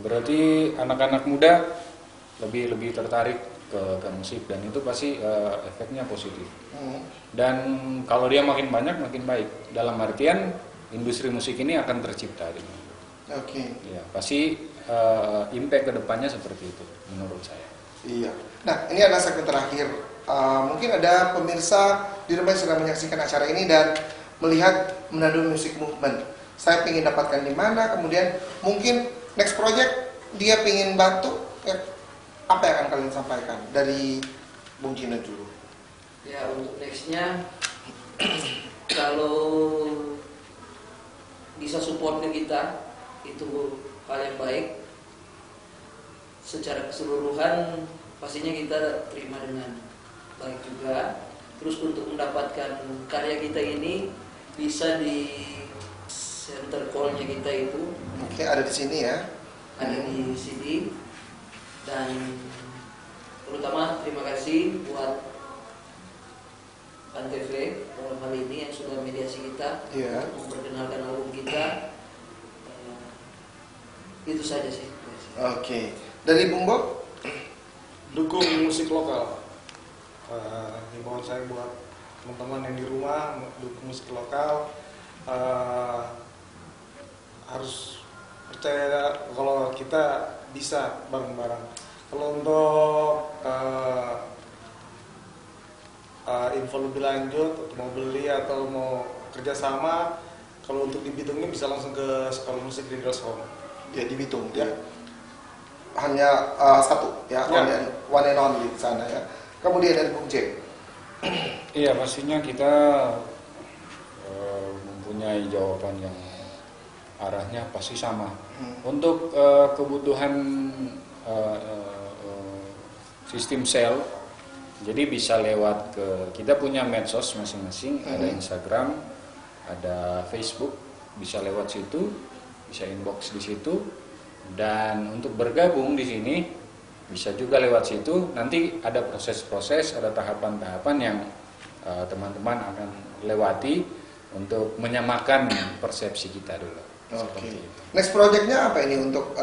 Speaker 2: Berarti anak-anak muda lebih tertarik ke musik dan itu pasti efeknya positif. Dan kalau dia makin banyak makin baik. Dalam artian industri musik ini akan tercipta di Manado.
Speaker 1: Oke.
Speaker 2: Ya, pasti impact kedepannya seperti itu menurut saya.
Speaker 1: Iya. Nah, ini adalah segmen terakhir. Mungkin ada pemirsa di rumah yang sedang menyaksikan acara ini dan melihat Manado Music Movement. Saya ingin dapatkan di mana, kemudian mungkin next project dia ingin bantu. Apa yang akan kalian sampaikan dari Bung Gino dulu?
Speaker 10: Ya, untuk nextnya kalau bisa support ke kita itu hal yang baik. Secara keseluruhan pastinya kita terima dengan baik juga. Terus untuk mendapatkan karya kita ini bisa di center call-nya kita itu.
Speaker 1: Oke, ada di sini ya.
Speaker 10: Ada di sini. Dan terutama terima kasih buat Antv dalam hal ini yang sudah mediasi kita untuk memperkenalkan album kita. Itu saja sih.
Speaker 1: Oke. Dari Bung Bob?
Speaker 3: Dukung musik lokal. Himbauan saya buat teman-teman yang di rumah, dukung musik lokal. Harus percaya kalau kita bisa bareng-bareng. Kalau untuk info lebih lanjut, mau beli atau mau kerjasama, kalau untuk di Bitung ini bisa langsung ke Sekolah Musik di Home.
Speaker 1: Ya, di Bitung ya. Hanya satu ya, one and only di sana ya. Kemudian dari Bung J.
Speaker 2: Iya, pastinya kita mempunyai jawaban yang arahnya pasti sama. Untuk kebutuhan sistem sel, jadi bisa lewat ke, kita punya medsos masing-masing, ada Instagram, ada Facebook, bisa lewat situ, bisa inbox di situ. Dan untuk bergabung di sini bisa juga lewat situ. Nanti ada proses-proses, ada tahapan-tahapan yang teman-teman akan lewati untuk menyamakan persepsi kita dulu.
Speaker 1: Oke. Next projectnya apa ini untuk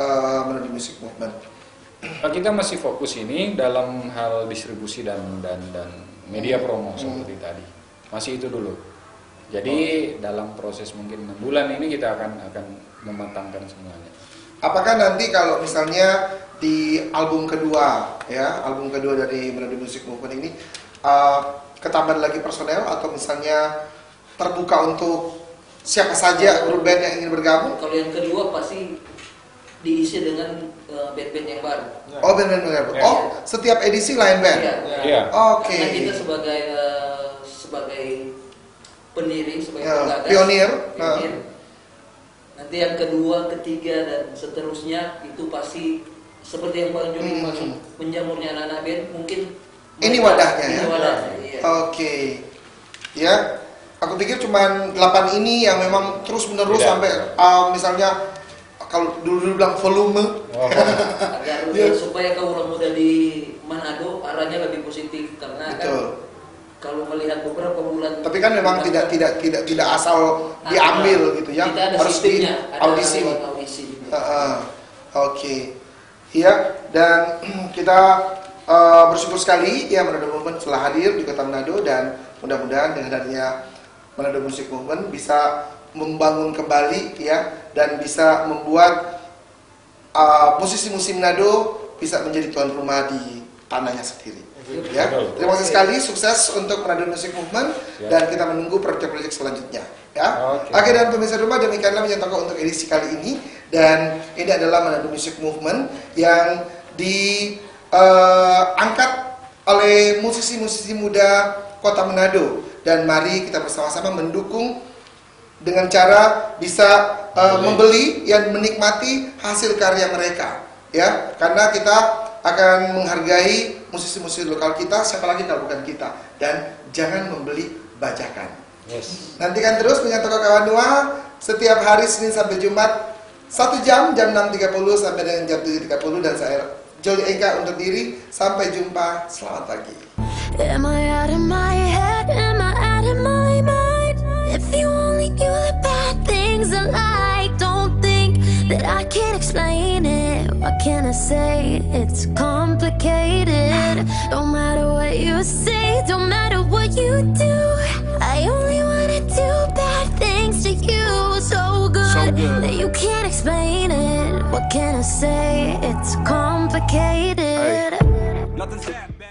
Speaker 1: Manado Music Movement?
Speaker 2: Kita masih fokus ini dalam hal distribusi dan media promo seperti tadi. Masih itu dulu. Jadi dalam proses mungkin 6 bulan ini kita akan mematangkan semuanya.
Speaker 1: Apakah nanti kalau misalnya di album kedua ya, album kedua dari Manado Music Movement ini ketambah lagi personel atau misalnya terbuka untuk siapa saja grup band yang ingin bergabung?
Speaker 10: Kalau yang kedua pasti diisi dengan band-band yang baru.
Speaker 1: Oh, band-band baru. Oh, setiap edisi lain band.
Speaker 10: Iya.
Speaker 1: Oke.
Speaker 10: Karena kita sebagai pendiri, sebagai penggagas,
Speaker 1: pionir.
Speaker 10: Nanti yang kedua, ketiga dan seterusnya itu pasti seperti yang Bang Joni maksud, menjamurnya anak-anak band mungkin.
Speaker 1: Ini wadahnya ya.
Speaker 10: Iya.
Speaker 1: Oke. Ya. Aku pikir cuma 8 ini yang memang terus menerus sampai misalnya kalau dulu bilang volume.
Speaker 10: Agar supaya kaum muda di Manado arahnya lebih positif karena kalau melihat beberapa bulan.
Speaker 1: Tapi kan memang tidak asal diambil gitu ya. Harus di audisi. Oke. Iya, dan kita bersyukur sekali ya Manado Movement telah hadir di Kota Manado dan mudah-mudahan dengan adanya Manado Music Movement bisa membangun kembali ya dan bisa membuat musisi-musisi Manado bisa menjadi tuan rumah di tanahnya sendiri. Ya, terima kasih sekali, sukses untuk Manado Music Movement dan kita menunggu proyek-proyek selanjutnya. Ya, oke dan pemirsa rumah demikianlah menyatakan untuk edisi kali ini dan ini adalah Manado Music Movement yang diangkat oleh musisi-musisi muda Kota Manado dan mari kita bersama-sama mendukung dengan cara bisa membeli dan menikmati hasil karya mereka ya karena kita akan menghargai musisi-musisi lokal kita, siapa lagi kalau bukan kita, dan jangan membeli bajakan. Nantikan terus Menyantoko Kawan Dua setiap hari Senin sampai Jumat 1 jam 6.30 sampai dengan jam 7.30 dan saya Joli Eka undur diri, sampai jumpa, selamat pagi.
Speaker 12: Am I out of my head? Am I out of my mind? If you only knew the bad things I like, don't think that I can't explain it. What can I say? It's complicated. Don't matter what you say, don't matter what you do. I only wanna do bad things to you. good that you can't explain it. What can I say? It's complicated.
Speaker 7: Nothing said.